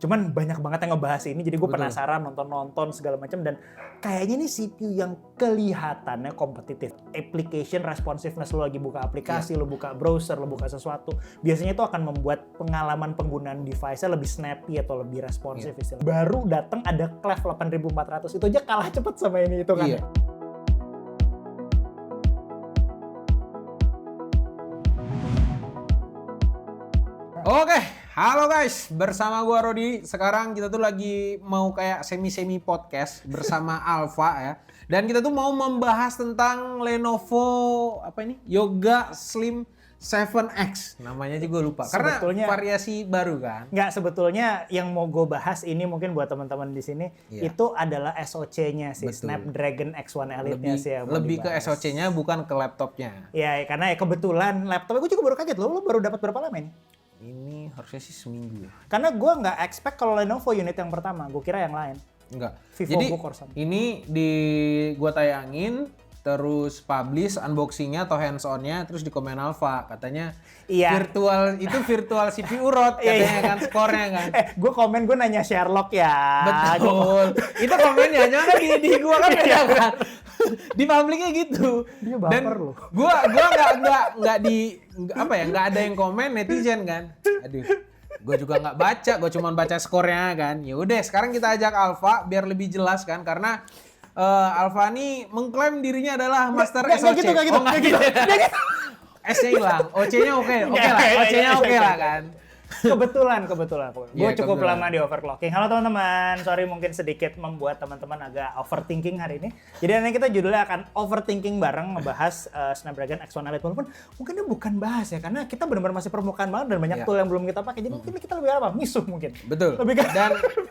Cuman banyak banget yang ngebahas ini, jadi gue penasaran nonton segala macam, dan kayaknya ini CPU yang kelihatannya kompetitif. Application responsiveness, lo lagi buka aplikasi, lo buka browser, lo buka sesuatu, biasanya itu akan membuat pengalaman penggunaan device-nya lebih snappy atau lebih responsif istilahnya. Baru datang ada Clef 8400, itu aja kalah cepet sama ini itu kan. Oke, halo guys, bersama gua Rodi. Sekarang kita tuh lagi mau kayak semi-semi podcast bersama Alfa ya. Dan kita tuh mau membahas tentang Lenovo Yoga Slim 7X. Namanya juga lupa. Karena variasi baru kan. Nggak, sebetulnya yang mau gue bahas ini mungkin buat teman-teman di sini itu adalah SoC-nya sih, Snapdragon X1 Elite-nya sih ya. Lebih ke SoC-nya bukan ke laptopnya. Ya, karena kebetulan laptopnya gue juga baru kaget loh. Lo baru dapat berapa lama ini? Ini harusnya sih seminggu ya. Karena gue nggak expect kalau Lenovo unit yang pertama, gue kira yang lain. Enggak. Vivo Jadi Corsair. ini gue tayangin, terus publish unboxingnya atau hands on-nya, terus di komen Alfa katanya virtual CPU rot katanya kan skornya kan. Gue komen, gue nanya Sherlock ya. Betul. Itu komennya jangan kan di gue kan beda kan. Di publiknya gitu. Dia baper loh. Nggak ada yang komen netizen kan. Aduh. Gue juga nggak baca, gue cuma baca skornya kan. Ya udah, sekarang kita ajak Alfa biar lebih jelas kan, karena Alfa ini mengklaim dirinya adalah master SoC. Nggak gitu. S-nya hilang, OC-nya oke lah, OC-nya oke lah kan. Kebetulan. Gue cukup lama di overclocking. Halo teman-teman, sorry mungkin sedikit membuat teman-teman agak overthinking hari ini. Jadi nanti kita judulnya akan overthinking bareng, ngebahas Snapdragon X1 Elite. Walaupun mungkin ini bukan bahas ya, karena kita benar-benar masih permukaan banget dan banyak tool yang belum kita pakai. Jadi mungkin kita lebih misuh mungkin. Betul. Dan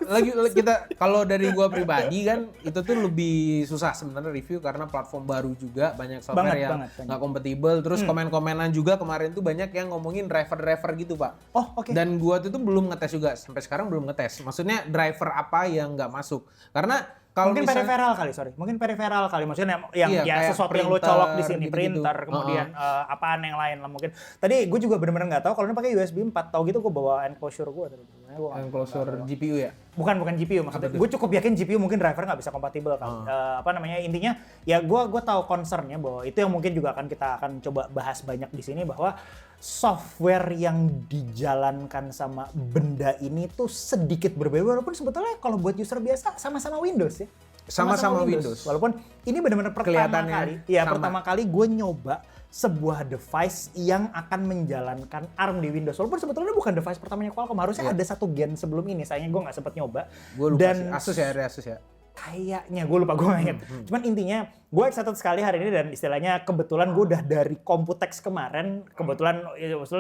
lagi kita kalau dari gue pribadi kan itu tuh lebih susah sebenarnya review karena platform baru juga, banyak software yang nggak kompatibel. Terus komen-komenan juga kemarin tuh banyak yang ngomongin driver gitu Pak. Oh oke. Dan gua tuh belum ngetes juga, sampai sekarang belum ngetes. Maksudnya driver apa yang nggak masuk? Karena kalau mungkin peripheral kali, maksudnya yang sesuatu yang lo colok di sini, printer, kemudian apaan yang lain lah mungkin. Tadi gue juga benar-benar nggak tahu kalau ini pakai USB 4, tahu gitu gue bawa enclosure gue tadi. Enclosure GPU ya? Bukan GPU, maksudnya gue cukup yakin GPU mungkin driver nggak bisa kompatibel kan. Intinya ya gue tahu concernnya bahwa itu yang mungkin juga kita akan coba bahas banyak di sini, bahwa software yang dijalankan sama benda ini tuh sedikit berbeda, walaupun sebetulnya kalau buat user biasa sama-sama Windows ya. Sama-sama Windows. Walaupun ini benar-benar pertama kali gue nyoba sebuah device yang akan menjalankan ARM di Windows. Walaupun sebetulnya bukan device pertamanya Qualcomm, harusnya ada satu gen sebelum ini. Sayangnya gue nggak sempat nyoba. Gue lupa sih, Asus ya. Kayaknya, gue lupa, gue nggak ingat. Cuman intinya gue excited sekali hari ini, dan istilahnya kebetulan gue udah dari Computex kemarin. Kebetulan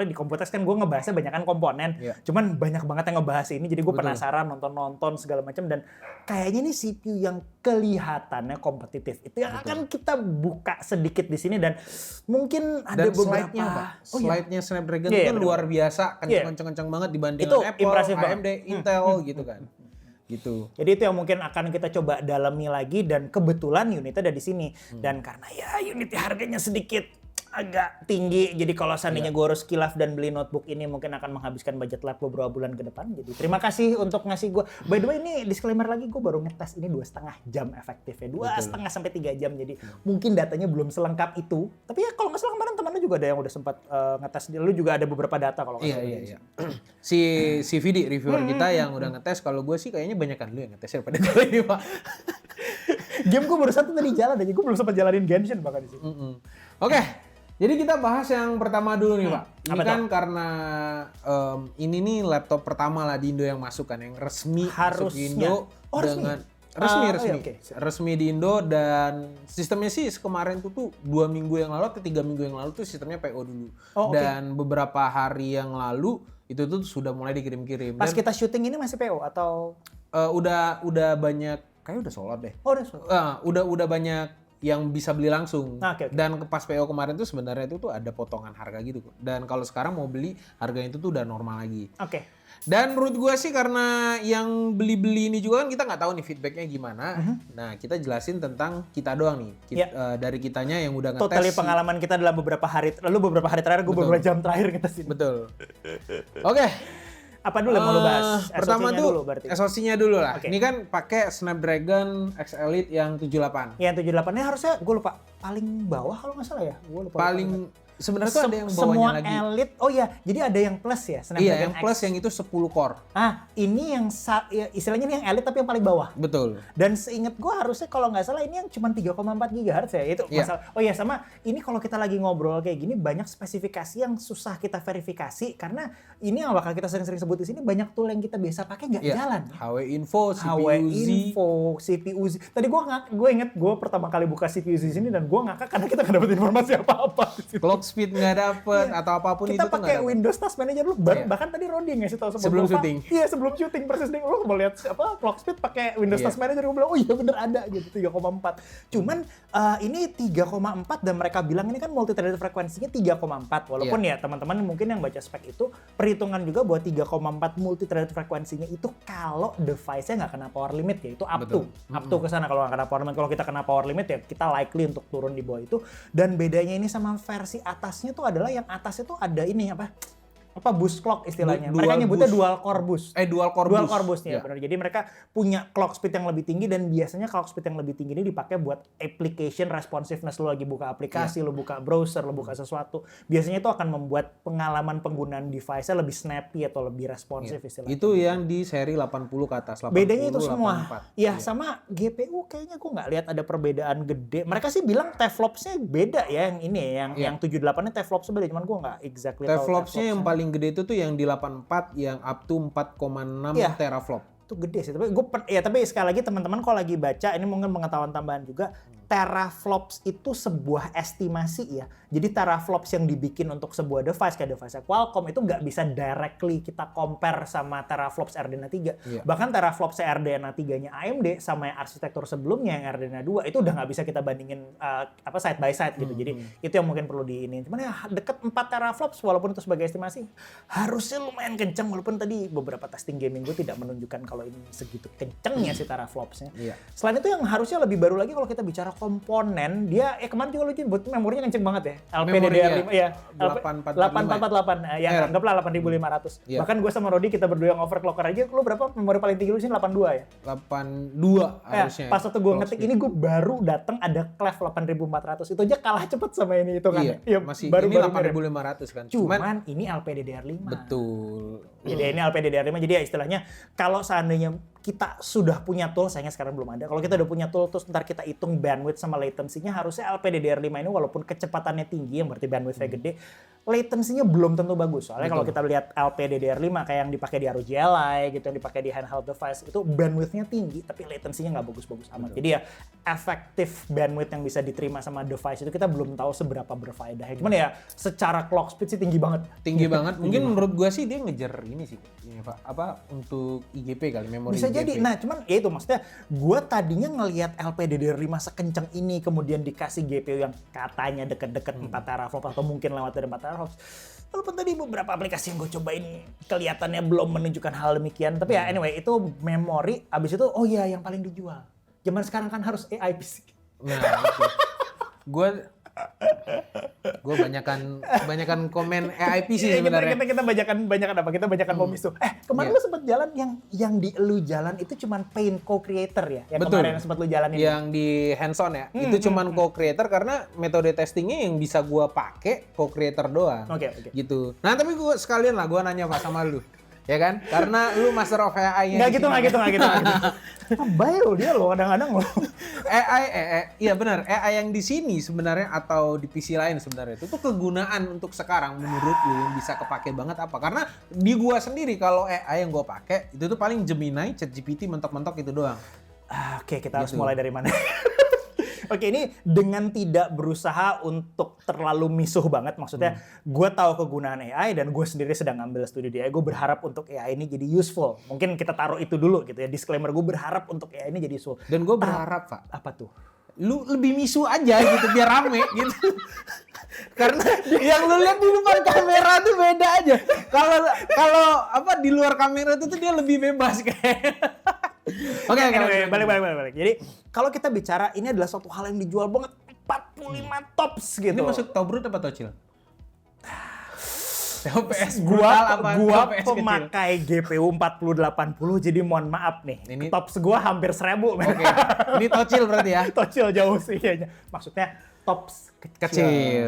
di Computex kan gue ngebahasnya banyak kan komponen. Cuman banyak banget yang ngebahas ini, jadi gue penasaran nonton segala macam. Dan kayaknya ini CPU yang kelihatannya kompetitif. Itu yang akan kita buka sedikit di sini, dan mungkin ada beberapa slide-nya Snapdragon itu luar biasa, kenceng-kenceng banget dibandingkan Apple, AMD, Intel gitu kan. Gitu. Jadi itu yang mungkin akan kita coba dalami lagi, dan kebetulan unitnya ada di sini. Dan karena ya unitnya harganya sedikit agak tinggi, jadi kalau seandainya gue harus kilaf dan beli notebook ini mungkin akan menghabiskan budget lab beberapa bulan ke depan. Jadi terima kasih untuk ngasih gue. By the way, ini disclaimer lagi, gue baru ngetes ini 2,5 jam efektifnya, 2,5 sampai 3 jam. Jadi mungkin datanya belum selengkap itu. Tapi ya kalau nggak salah kemarin teman lu juga ada yang udah sempat ngetes. Lu juga ada beberapa data kalau nggak salah. Iya. Si Vidi reviewer kita yang udah ngetes, kalau gue sih kayaknya banyak kan lu yang ngetes daripada gue ini Pak. Game gue baru satu tadi jalan aja, gue belum sempat jalanin Genshin bahkan di sini. Oke. Jadi kita bahas yang pertama dulu nih Pak. Ini kan karena ini nih laptop pertama lah di Indo yang masuk kan, yang resmi masuk di Indo dengan resmi di Indo, dan sistemnya sih kemarin tuh 2 minggu yang lalu atau 3 minggu yang lalu tuh sistemnya PO dulu. Dan beberapa hari yang lalu itu tuh sudah mulai dikirim-kirim. Pas kita syuting ini masih PO atau udah banyak, kayaknya udah sold deh. Oh, udah sold. Udah banyak yang bisa beli langsung. Dan pas PO kemarin tuh sebenarnya itu tuh ada potongan harga gitu. Dan kalau sekarang mau beli, harganya itu tuh udah normal lagi. Dan menurut gue sih karena yang beli-beli ini juga kan kita nggak tahu nih feedbacknya gimana. Nah kita jelasin tentang kita doang nih. Dari kitanya yang udah ngetes. Totally pengalaman kita dalam beberapa hari terakhir, gue beberapa jam terakhir ngetes ini. Betul. Oke. Apa dulu yang mau lu bahas? Pertama SoC-nya tuh dulu berarti. SoC-nya dulu lah. Oke. Ini kan pakai Snapdragon X Elite yang 78. Yang 78-nya harusnya gue lupa paling bawah kalau nggak salah ya. Gue lupa. Paling sebenarnya tuh ada yang semua bawahnya lagi. Elite. Oh iya, jadi ada yang plus ya, Iya, yang plus yang itu 10 core. Ini yang ya, istilahnya ini yang Elite tapi yang paling bawah. Betul. Dan seingat gue harusnya kalau nggak salah ini yang cuma 3,4 GHz ya. Itu Iya. masalah. Oh iya, sama ini kalau kita lagi ngobrol kayak gini banyak spesifikasi yang susah kita verifikasi karena ini yang bakal kita sering-sering sebut di sini, banyak tool yang kita biasa pakai nggak jalan. HW Info, CPU Info, CPU Z. Tadi gue inget gue pertama kali buka CPU Z di sini dan gue ngakak karena kita nggak dapet informasi apa-apa. Clock speed nggak dapet atau apapun kita itu tuh pakai Windows Task Manager lu bahkan tadi Rodi ngasih tahu sebelum syuting. Iya, sebelum syuting persis nih lu mau lihat clock speed pakai Windows Task Manager, gue bilang oh iya bener ada gitu 3,4. Cuman ini 3,4 dan mereka bilang ini kan multi-threaded frekuensinya 3,4 walaupun ya teman-teman mungkin yang baca spek itu perhitungan juga bahwa 3,4 multi-threaded frekuensinya itu kalau device-nya nggak kena power limit ya itu up to ke sana. Kalau nggak kena power limit, kalau kita kena power limit ya kita likely untuk turun di bawah itu. Dan bedanya ini sama versi atasnya tuh adalah yang atas itu ada ini apa boost clock istilahnya. Mereka nyebutnya dual core boost. Dual core boost ya, benar. Jadi mereka punya clock speed yang lebih tinggi dan biasanya clock speed yang lebih tinggi ini dipakai buat application responsiveness. Lu lagi buka aplikasi, lu buka browser, lu buka sesuatu. Biasanya itu akan membuat pengalaman penggunaan device-nya lebih snappy atau lebih responsif istilahnya. Itu yang di seri 80 ke atas. 80, bedanya itu semua. 84. Ya, sama GPU kayaknya gue nggak lihat ada perbedaan gede. Mereka sih bilang teraflops-nya beda ya yang ini yang 78-nya teraflops-nya beda, cuman gue nggak exactly tahu. Teraflops-nya yang paling gede itu tuh yang di 84 yang up to 4,6 teraflop. Itu gede sih. Tapi sekali lagi teman-teman kalau lagi baca ini mungkin pengetahuan tambahan juga. Teraflops itu sebuah estimasi ya. Jadi teraflops yang dibikin untuk sebuah device kayak device Qualcomm itu nggak bisa directly kita compare sama teraflops RDNA 3. Bahkan teraflops RDNA 3-nya AMD sama yang arsitektur sebelumnya yang RDNA 2 itu udah nggak bisa kita bandingin side by side gitu. Jadi itu yang mungkin perlu diinin. Cuman ya deket 4 teraflops walaupun itu sebagai estimasi harusnya lumayan kenceng walaupun tadi beberapa testing gaming gue tidak menunjukkan kalau ini segitu kencengnya si teraflopsnya. Selain itu yang harusnya lebih baru lagi kalau kita bicara komponen, dia kemarin juga lucu buat memorinya kenceng banget ya. LPDDR5 ya. 8448 ya anggaplah 8500. Bahkan gue sama Rodi kita berdua yang overclocker aja, lu berapa memori paling tinggi lu sini 82 ya? 82 harusnya. Pas waktu gue ngetik ini gue baru datang ada clef 8400. Itu aja kalah cepet sama ini itu kan. Iya, masih baru ini 8500 kan. Cuman ini LPDDR5. Betul. Jadi ini LPDDR5, jadi ya istilahnya kalau seandainya kita sudah punya tool, sayangnya sekarang belum ada. Kalau kita udah punya tool, terus ntar kita hitung bandwidth sama latency-nya, harusnya LPDDR5 ini walaupun kecepatannya tinggi, yang berarti bandwidth-nya gede, latency-nya belum tentu bagus. Soalnya kalau kita lihat LPDDR5 kayak yang dipakai di ROG Ally, gitu, yang dipakai di handheld device, itu bandwidth-nya tinggi, tapi latency-nya nggak bagus-bagus amat. Jadi ya efektif bandwidth yang bisa diterima sama device itu kita belum tahu seberapa berfaedah. Cuman ya secara clock speed sih tinggi banget. Tinggi banget. Mungkin menurut gua sih dia ngejar ini sih, untuk IGP kali, memori bisa IGP. jadi. Nah, cuman ya itu maksudnya gue tadinya ngelihat LPDDR5 sekencang ini kemudian dikasih GPU yang katanya deket-deket 4 teraflop atau mungkin lewat dari 4 teraflop. Walaupun tadi beberapa aplikasi yang gue cobain kelihatannya belum menunjukkan hal demikian. Tapi ya anyway, itu memori. Abis itu oh iya yang paling dijual. Zaman sekarang kan harus AI PC. Nah, itu. Gue banyakan komen AIP sih sebenarnya. Kita banyakan apa? Kita banyakan Momisu. Kemarin lu sempat jalan yang di lu jalan itu cuman Paint Co-Creator ya? Yang betul. Kemarin sempat lu jalanin. Yang di hands-on ya. Itu cuman Co-Creator karena metode testingnya yang bisa gue pakai Co-Creator doang. Oke. Gitu. Nah tapi gue sekalian lah gue nanya Pak sama lu. Ya kan? Karena lu master of AI-nya. Nggak gitu. Baik lo dia lo kadang-kadang lo. Iya benar. AI yang di sini sebenarnya atau di PC lain sebenarnya itu tuh kegunaan untuk sekarang menurut lu yang bisa kepake banget apa? Karena di gua sendiri kalau AI yang gua pakai itu tuh paling Gemini, ChatGPT mentok-mentok itu doang. Oke, kita harus mulai dari mana? Oke, ini dengan tidak berusaha untuk terlalu misuh banget, maksudnya gue tahu kegunaan AI dan gue sendiri sedang ngambil studi di AI, gue berharap untuk AI ini jadi useful. Mungkin kita taruh itu dulu gitu ya, disclaimer gue berharap untuk AI ini jadi useful. Dan gue berharap, Pak. Apa tuh? Lu lebih misuh aja gitu biar rame gitu. Karena yang lu lihat di depan kamera tuh beda aja. Kalau di luar kamera tuh dia lebih bebas kayak. Oke, balik. Jadi kalau kita bicara ini adalah suatu hal yang dijual banget 45 tops gitu. Ini masuk top root apa tocil? TOPS Gua TOPS pemakai GPU 4080, jadi mohon maaf nih. Ini tops gua hampir 1000. Oke. Ini tocil berarti ya. Tocil jauh sih kayaknya. Maksudnya tops Kecil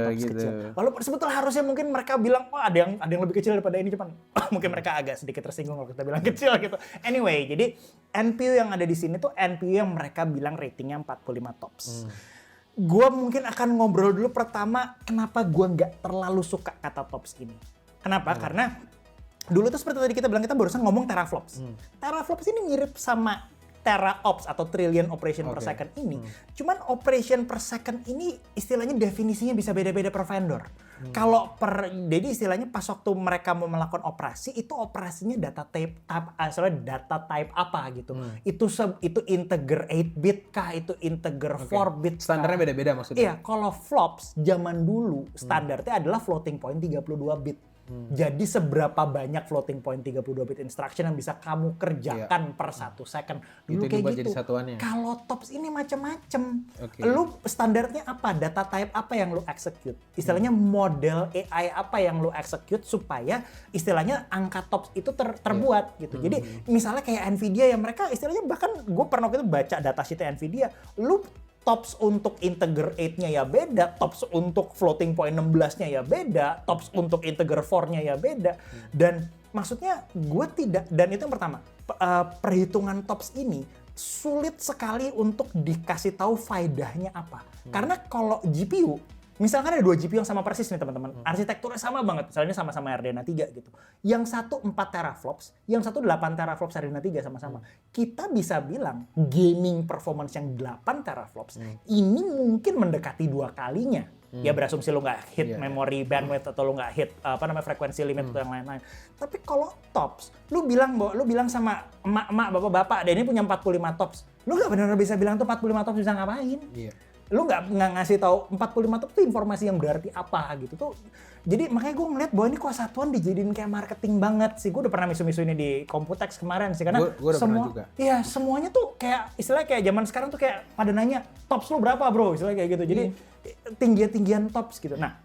tops gitu. kecil. Walaupun sebetulnya harusnya mungkin mereka bilang, wah ada yang lebih kecil daripada ini, cuman mungkin mereka agak sedikit tersinggung kalau kita bilang kecil gitu. Anyway, jadi NPU yang ada di sini tuh NPU yang mereka bilang ratingnya 45 tops. Gua mungkin akan ngobrol dulu pertama kenapa gua nggak terlalu suka kata tops ini. Kenapa? Karena dulu tuh seperti tadi kita bilang, kita barusan ngomong teraflops. Teraflops ini mirip sama teraops atau trillion operation per second ini. Cuman operation per second ini istilahnya definisinya bisa beda-beda per vendor. Jadi istilahnya pas waktu mereka mau melakukan operasi, itu operasinya data type apa gitu. Itu integer 8-bit kah, itu integer 4-bit. Standarnya beda-beda maksudnya. Iya, kalau flops zaman dulu standarnya adalah floating point 32 bit. Jadi seberapa banyak floating point 32 bit instruction yang bisa kamu kerjakan per 1 second. Dulu itu kayak gitu. Jadi satuannya. Kalau tops ini macam-macam. Lu standarnya apa? Data type apa yang lu execute? Istilahnya model AI apa yang lu execute supaya istilahnya angka tops itu terbuat gitu. Jadi misalnya kayak Nvidia ya, mereka istilahnya, bahkan gue pernah waktu itu baca datasheet Nvidia, lu tops untuk integer 8-nya ya beda, tops untuk floating point 16-nya ya beda, tops untuk integer 4-nya ya beda. Dan maksudnya gue tidak, dan itu yang pertama, perhitungan tops ini sulit sekali untuk dikasih tahu faedahnya apa. Karena kalau GPU, misalkan ada 2 GPU yang sama persis nih teman-teman, arsitekturnya sama banget, misalnya sama-sama RDNA 3 gitu. Yang satu 4 teraflops, yang satu 8 teraflops RDNA 3 sama-sama. Kita bisa bilang gaming performance yang 8 teraflops ini mungkin mendekati 2 kalinya. Ya berasumsi lu nggak hit memory bandwidth atau lu nggak hit frekuensi limit atau yang lain-lain. Tapi kalau tops, lu bilang sama emak-emak, bapak-bapak, dan ini punya 45 tops. Lu nggak benar-benar bisa bilang tuh 45 tops bisa ngapain. Lu nggak ngasih tahu 45 top itu informasi yang berarti apa gitu tuh. Jadi makanya gue ngeliat bahwa ini kok satuan dijadiin kayak marketing banget sih. Gue udah pernah misu-misu ini di Computex kemarin sih, karena iya semuanya tuh kayak istilahnya kayak zaman sekarang tuh kayak pada nanya tops lu berapa bro, istilahnya kayak gitu. Jadi tinggian tops gitu. Nah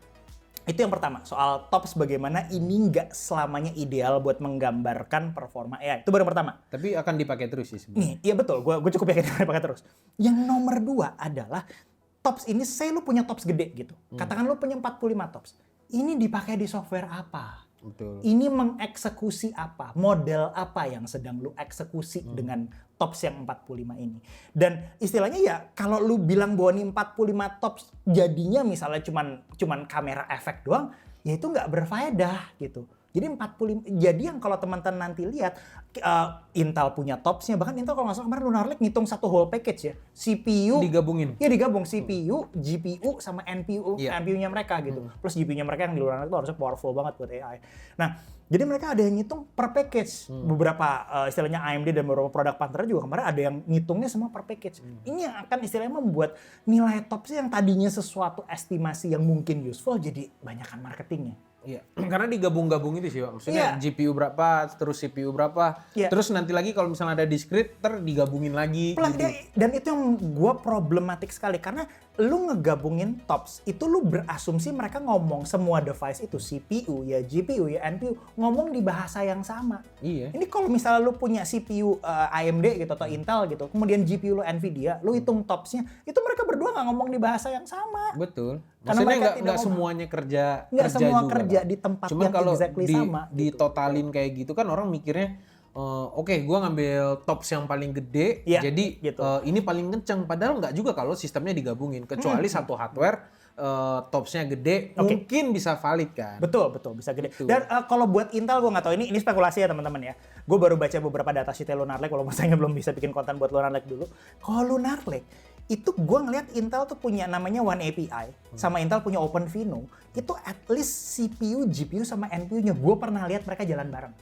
itu yang pertama, soal tops bagaimana ini nggak selamanya ideal buat menggambarkan performa AI. Itu baru yang pertama. Tapi akan dipakai terus sih sebenarnya. Nih, iya betul. Gue cukup yakin dipakai terus. Yang nomor 2 adalah tops ini, say lu punya tops gede gitu. Katakan lu punya 45 tops. Ini dipakai di software apa? Betul. Ini mengeksekusi apa? Model apa yang sedang lu eksekusi dengan tops yang 45 ini? Dan istilahnya ya kalau lu bilang bahwa ini 45 tops jadinya misalnya cuman kamera efek doang, ya itu nggak berfaedah gitu. Jadi 45, jadi yang kalau teman-teman nanti lihat Intel punya topsnya, bahkan Intel kalau nggak salah kemarin Lunar Lake ngitung satu whole package ya, CPU digabungin. Ya digabung CPU, GPU sama NPU-nya mereka gitu. Plus GPU-nya mereka yang di Lunar Lake itu harusnya powerful banget buat AI. Nah, jadi mereka ada yang ngitung per package. Beberapa istilahnya AMD dan beberapa produk partner juga kemarin ada yang ngitungnya semua per package. Ini yang akan istilahnya membuat nilai topsnya yang tadinya sesuatu estimasi yang mungkin useful jadi banyakan marketingnya. Iya, karena digabung-gabung itu sih Pak. Maksudnya GPU berapa, terus CPU berapa, terus nanti lagi kalau misalnya ada discrete, digabungin lagi. Gitu. Dan itu yang gue problematik sekali, karena lu ngegabungin tops, itu lu berasumsi mereka ngomong semua device itu, CPU, ya GPU, ya NPU, ngomong di bahasa yang sama. Iya. Ini kalau misalnya lu punya CPU AMD gitu atau Intel gitu, kemudian GPU lu Nvidia, lu hitung topsnya, itu mereka berdua nggak ngomong di bahasa yang sama. Betul. Maksudnya nggak semuanya nggak semua juga, kerja di tempat cuman yang kalau exactly sama. Ditotalin kayak gitu kan orang mikirnya, oke, gue ngambil tops yang paling gede, jadi gitu. Ini paling kenceng. Padahal nggak juga kalau sistemnya digabungin. Kecuali satu hardware topsnya gede, mungkin bisa valid kan. Betul, bisa gede. Betul. Dan kalau buat Intel gue nggak tahu, ini spekulasi ya teman-teman ya. Gue baru baca beberapa datasheet Lunar Lake, walaupun saya belum bisa bikin konten buat Lunar Lake dulu. Kalau Lunar Lake, itu gue ngeliat Intel tuh punya namanya One API, sama Intel punya OpenVINO, itu at least CPU, GPU, sama NPU-nya gue pernah lihat mereka jalan bareng.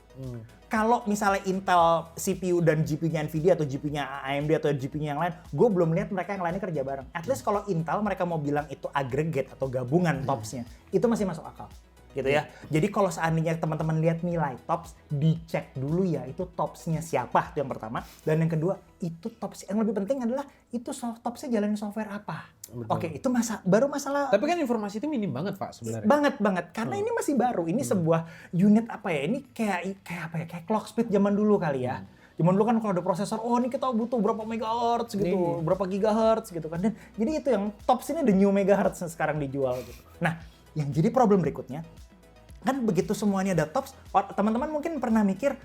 Kalau misalnya Intel CPU dan GPU-nya Nvidia atau GPU-nya AMD atau GPU-nya yang lain, gue belum lihat mereka yang lainnya kerja bareng. At least kalau Intel mereka mau bilang itu aggregate atau gabungan topsnya, itu masih masuk akal. gitu ya. Jadi kalau seandainya teman-teman lihat nilai tops, dicek dulu ya itu topsnya siapa, itu yang pertama. Dan yang kedua, itu tops yang lebih penting adalah itu topsnya jalanin software apa. Betul. Oke, itu baru masalah. Tapi kan informasi itu minim banget Pak sebenarnya. Banget, karena ini masih baru. Ini sebuah unit apa ya? Ini kayak apa ya? Kayak clock speed zaman dulu kali ya. Zaman dulu kan kalau ada prosesor, oh ini kita butuh berapa megahertz gitu, berapa gigahertz gitu kan. Dan jadi itu yang tops ini the new megahertz yang sekarang dijual gitu. Nah, yang jadi problem berikutnya, kan begitu semuanya ada tops, teman-teman mungkin pernah mikir,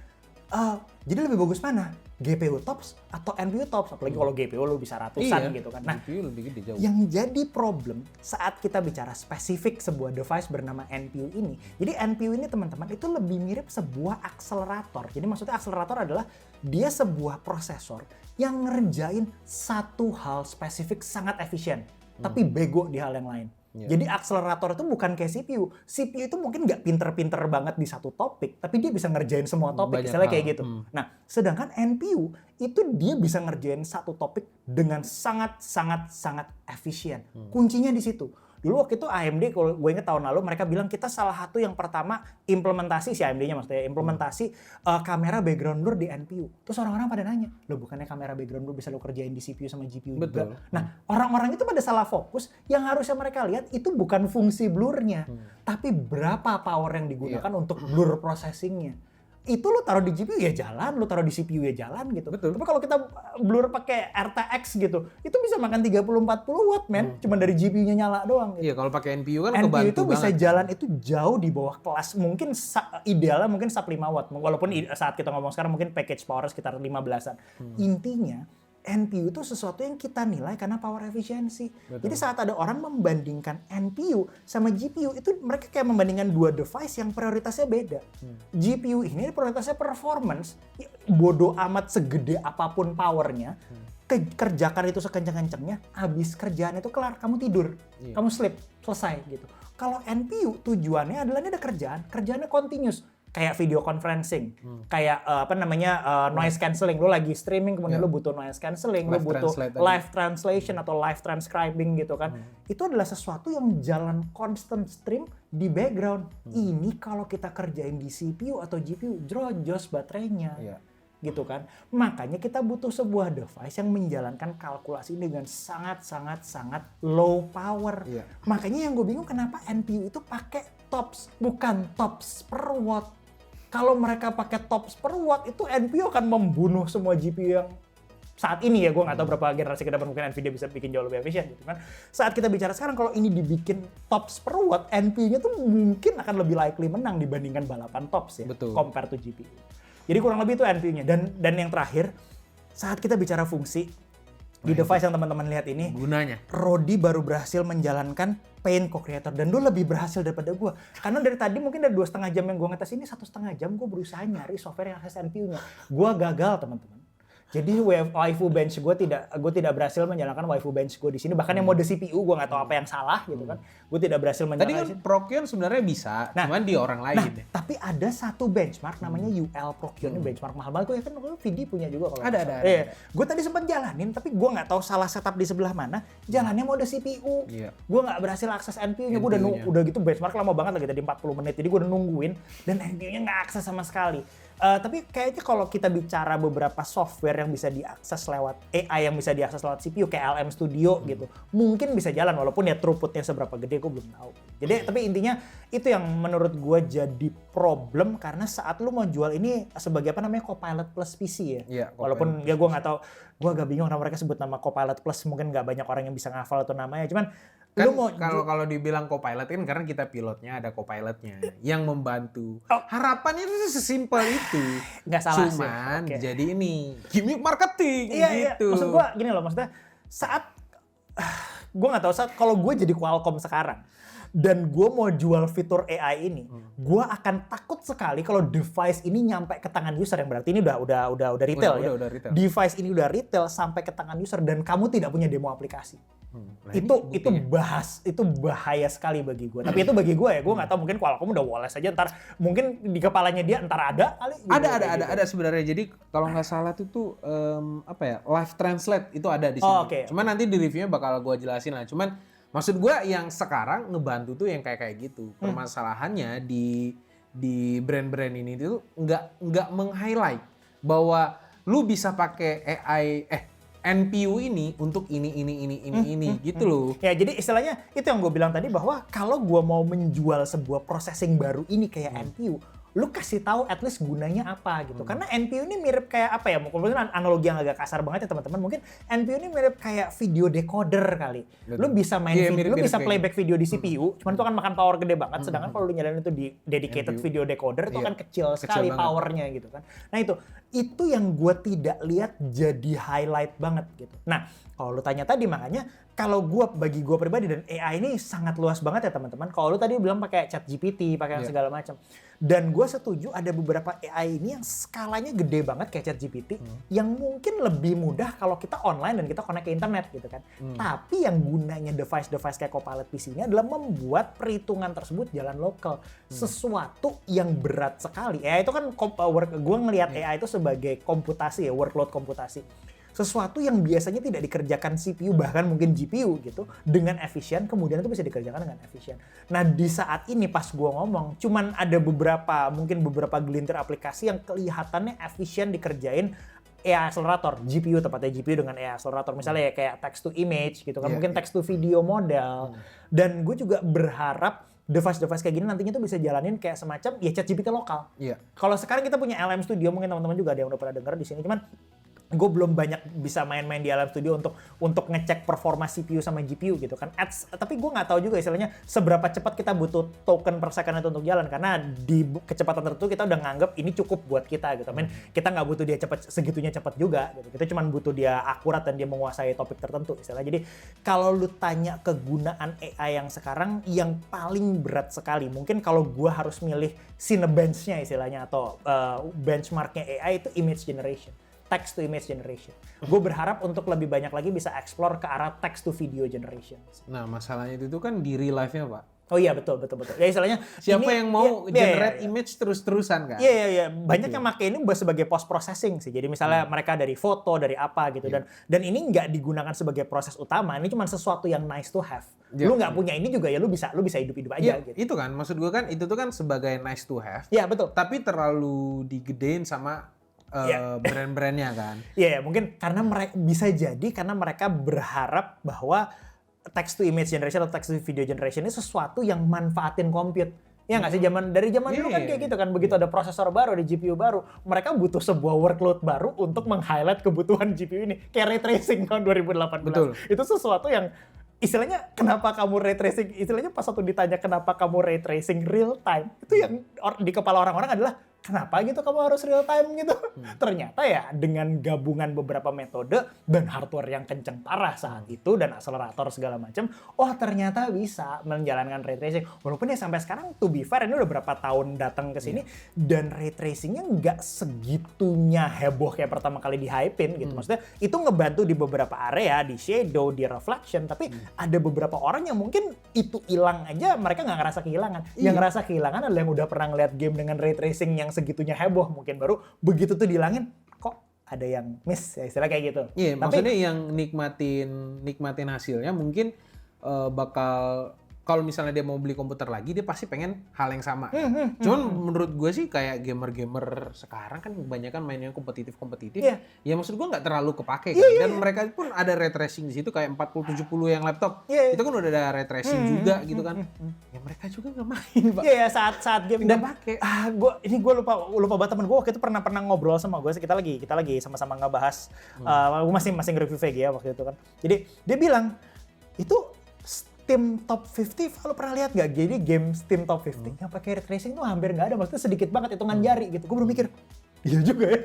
jadi lebih bagus mana? GPU tops atau NPU tops? Apalagi kalau GPU lu bisa ratusan gitu kan. Nah, GPU lebih gede jauh. Yang jadi problem saat kita bicara spesifik sebuah device bernama NPU ini. Jadi NPU ini teman-teman itu lebih mirip sebuah akselerator. Jadi maksudnya akselerator adalah dia sebuah prosesor yang ngerjain satu hal spesifik sangat efisien. Tapi bego di hal yang lain. Jadi akselerator itu bukan kayak CPU. CPU itu mungkin nggak pinter-pinter banget di satu topik, tapi dia bisa ngerjain semua topik, misalnya kayak gitu. Nah, sedangkan NPU itu dia bisa ngerjain satu topik dengan sangat efisien. Kuncinya di situ. Dulu waktu itu AMD, kalau gue inget tahun lalu, mereka bilang kita salah satu yang pertama implementasi, si AMD-nya maksudnya, implementasi kamera background blur di NPU. Terus orang-orang pada nanya, loh bukannya kamera background blur bisa lo kerjain di CPU sama GPU juga? Nah, orang-orang itu pada salah fokus, yang harusnya mereka lihat itu bukan fungsi blurnya, tapi berapa power yang digunakan untuk blur processingnya. Itu lo taruh di GPU ya jalan, lo taruh di CPU ya jalan gitu. Tapi kalau kita blur pakai RTX gitu, itu bisa makan 30-40 watt men, cuma dari GPU-nya nyala doang gitu. Iya, kalau pakai NPU kan NPU kebantu itu bisa banget. jalan itu jauh di bawah kelas, mungkin idealnya mungkin sub 5 watt. Walaupun saat kita ngomong sekarang mungkin package power sekitar 15-an. Intinya NPU itu sesuatu yang kita nilai karena power efficiency. Jadi saat ada orang membandingkan NPU sama GPU, itu mereka kayak membandingkan dua device yang prioritasnya beda. GPU ini prioritasnya performance, bodoh amat segede apapun powernya, kerjakan itu sekencang-kencangnya, habis kerjaan itu kelar, kamu tidur, kamu sleep, selesai gitu. Kalau NPU tujuannya adalah ini ada kerjaannya continuous. Kayak video conferencing, kayak noise cancelling. Lo lagi streaming kemudian lo butuh noise cancelling, lo butuh live translation atau live transcribing gitu kan. Itu adalah sesuatu yang jalan constant stream di background. Ini kalau kita kerjain di CPU atau GPU, drojos baterainya. Gitu kan. Makanya kita butuh sebuah device yang menjalankan kalkulasi dengan sangat low power. Makanya yang gue bingung kenapa NPU itu pakai TOPS, bukan TOPS per watt. Kalau mereka pakai TOPS per watt, itu NPU akan membunuh semua GPU yang saat ini ya. Gue nggak tahu berapa generasi ke depan mungkin NVIDIA bisa bikin jauh lebih efisien gitu kan. Saat kita bicara sekarang, kalau ini dibikin TOPS per watt, NPU-nya tuh mungkin akan lebih likely menang dibandingkan balapan TOPS ya, compare to GPU. Jadi kurang lebih itu NPU-nya. Dan yang terakhir, saat kita bicara fungsi, di device yang teman-teman lihat ini, gunanya Rodi baru berhasil menjalankan Paint Co-Creator dan lu lebih berhasil daripada gue. Karena dari tadi mungkin dari 2,5 jam yang gue ngetes ini, 1,5 jam gue berusaha nyari software yang akses NPU-nya. Gue gagal teman-teman. Jadi waifu bench gue tidak berhasil menjalankan waifu bench gue di sini. Bahkan yang mode CPU gue nggak tahu apa yang salah gitu kan. Gue tidak berhasil menjalankan. Tadi kan Prokion sebenarnya bisa, cuman di orang lain. Tapi ada satu benchmark namanya UL Prokion, ini benchmark mahal banget. Gue yakin Vidi punya juga kalau ada. Gue tadi sempat jalanin, tapi gue nggak tahu salah setup di sebelah mana. Jalannya mode CPU. Gue nggak berhasil akses NPU-nya. Gue udah gitu benchmark lama banget lagi tadi 40 menit. Jadi gue udah nungguin dan NPU-nya nggak akses sama sekali. Tapi kayaknya kalau kita bicara beberapa software yang bisa diakses lewat AI, yang bisa diakses lewat CPU kayak LM Studio gitu, mungkin bisa jalan walaupun ya throughputnya seberapa gede gue belum tahu. Jadi tapi intinya itu yang menurut gue jadi problem karena saat lu mau jual ini sebagai apa namanya Copilot Plus PC ya. Walaupun ya gue nggak tahu, gue agak bingung kenapa mereka sebut nama Copilot Plus, mungkin nggak banyak orang yang bisa ngafal itu namanya. Cuman kan kalau dibilang Copilot kan karena kita pilotnya ada Copilotnya yang membantu. Harapannya itu sesimpel itu. Nggak salah sih. Cuman jadi ini gimmick marketing gitu. Maksud gue gini loh, maksudnya saat gue nggak tahu saat kalau gue jadi Qualcomm sekarang dan gue mau jual fitur AI ini, gue akan takut sekali kalau device ini nyampe ke tangan user, yang berarti ini udah retail ya. Udah retail. Device ini udah retail sampai ke tangan user dan kamu tidak punya demo aplikasi. Itu bahaya sekali bagi gue. Tapi itu bagi gue ya, gue nggak tahu mungkin Qualcomm udah woles aja ntar mungkin di kepalanya dia ntar ada kali. Ada sebenarnya. Jadi kalau nggak salah itu live translate itu ada di sini. Cuman nanti di reviewnya bakal gue jelasin lah. Cuman Maksud gue yang sekarang ngebantu tuh yang kayak gitu. Permasalahannya di brand-brand ini tuh nggak meng-highlight bahwa lu bisa pakai AI NPU ini untuk ini gitu loh. Ya jadi istilahnya itu yang gue bilang tadi bahwa kalau gue mau menjual sebuah processing baru ini kayak NPU, lu kasih tahu at least gunanya apa gitu. Karena NPU ini mirip kayak apa ya? Mungkin analogi yang agak kasar banget ya teman-teman. Mungkin NPU ini mirip kayak video decoder kali. Lu bisa main video, lu bisa playback video di CPU, cuman itu kan makan power gede banget. Sedangkan kalau lu nyalain itu di dedicated video decoder itu kan kecil sekali powernya gitu kan. Nah itu yang gue tidak lihat jadi highlight banget gitu. Nah kalau lu tanya tadi makanya kalau bagi gue pribadi dan AI ini sangat luas banget ya teman-teman. Kalau lu tadi bilang pakai ChatGPT, pakai yang segala macam. Dan gue setuju ada beberapa AI ini yang skalanya gede banget kayak ChatGPT yang mungkin lebih mudah kalau kita online dan kita connect ke internet gitu kan. Tapi yang gunanya device-device kayak Copilot PC ini adalah membuat perhitungan tersebut jalan lokal. Sesuatu yang berat sekali. Ya itu kan gue ngelihat AI itu sebagai komputasi ya, workload komputasi. Sesuatu yang biasanya tidak dikerjakan CPU bahkan mungkin GPU gitu dengan efisien, kemudian itu bisa dikerjakan dengan efisien. Nah di saat ini pas gue ngomong cuman ada beberapa gelintir aplikasi yang kelihatannya efisien dikerjain AI accelerator, GPU tepatnya GPU dengan AI accelerator. Misalnya ya kayak text to image gitu kan, mungkin text to video model. Dan gue juga berharap device-device kayak gini nantinya tuh bisa jalanin kayak semacam ya ChatGPT lokal. Kalau sekarang kita punya LM Studio, mungkin teman-teman juga ada yang udah pernah denger di sini, cuman gue belum banyak bisa main-main di LM Studio untuk ngecek performa CPU sama GPU gitu kan. Tapi gue nggak tahu juga istilahnya seberapa cepat kita butuh token per second itu untuk jalan, karena di kecepatan tertentu kita udah nganggap ini cukup buat kita gitu. Kita nggak butuh dia segitunya cepat juga gitu. Kita cuma butuh dia akurat dan dia menguasai topik tertentu istilahnya. Jadi kalau lu tanya kegunaan AI yang sekarang yang paling berat sekali, mungkin kalau gue harus milih Cinebench-nya istilahnya atau benchmarknya AI itu image generation. Text to image generation. Gue berharap untuk lebih banyak lagi bisa explore ke arah text to video generation. Nah masalahnya itu kan di real life-nya Pak. Oh iya betul. Ya istilahnya siapa yang mau generate image terus-terusan kan? Iya. Banyak yang pakai ini sebagai post processing sih. Jadi misalnya mereka dari foto, dari apa gitu dan ini nggak digunakan sebagai proses utama. Ini cuma sesuatu yang nice to have. Lu nggak punya ini juga ya lu bisa hidup-hidup aja gitu. Itu kan maksud gue kan itu tuh kan sebagai nice to have. Iya betul. Tapi terlalu digedein sama brand-brandnya kan. Iya, mungkin karena mereka bisa jadi karena mereka berharap bahwa text to image generation atau text to video generation ini sesuatu yang manfaatin compute. Ya nggak sih dari zaman dulu kan kayak gitu kan, begitu ada prosesor baru, ada GPU baru, mereka butuh sebuah workload baru untuk meng-highlight kebutuhan GPU ini. Kayak ray tracing tahun 2018. Betul. Itu sesuatu yang istilahnya kenapa kamu ray tracing, istilahnya pas waktu ditanya kenapa kamu ray tracing real time, itu yang di kepala orang-orang adalah kenapa gitu kamu harus real time gitu? Ternyata ya dengan gabungan beberapa metode dan hardware yang kenceng parah saat itu dan akselerator segala macam, ternyata bisa menjalankan ray tracing. Walaupun ya sampai sekarang to be fair ini udah berapa tahun datang ke sini dan ray tracingnya nggak segitunya heboh kayak pertama kali di-hype-in gitu. Maksudnya itu ngebantu di beberapa area, di shadow, di reflection, tapi ada beberapa orang yang mungkin itu hilang aja mereka nggak ngerasa kehilangan. Yang ngerasa kehilangan adalah yang udah pernah ngeliat game dengan ray tracing yang segitunya heboh, mungkin baru begitu tuh dihilangin kok ada yang miss ya istilah kayak gitu. Iya, maksudnya yang nikmatin hasilnya mungkin bakal kalau misalnya dia mau beli komputer lagi dia pasti pengen hal yang sama. Cuman menurut gue sih kayak gamer-gamer sekarang kan kebanyakan mainnya kompetitif. Ya maksud gue nggak terlalu kepake kan. Dan mereka pun ada ray tracing di situ kayak 4070 yang laptop. Itu kan udah ada ray tracing juga gitu kan. Ya mereka juga nggak main, Pak. Iya, saat game nggak pakai. Gue lupa banget temen gue waktu itu pernah ngobrol sama gue, kita lagi sama-sama ngebahas. Gue masih nge-review VG ya waktu itu kan. Jadi dia bilang itu Steam Top 50, lo pernah lihat nggak? Jadi game Steam Top 50 yang pakai ray tracing tuh hampir nggak ada, maksudnya sedikit banget hitungan jari gitu. Gue baru mikir, iya juga ya.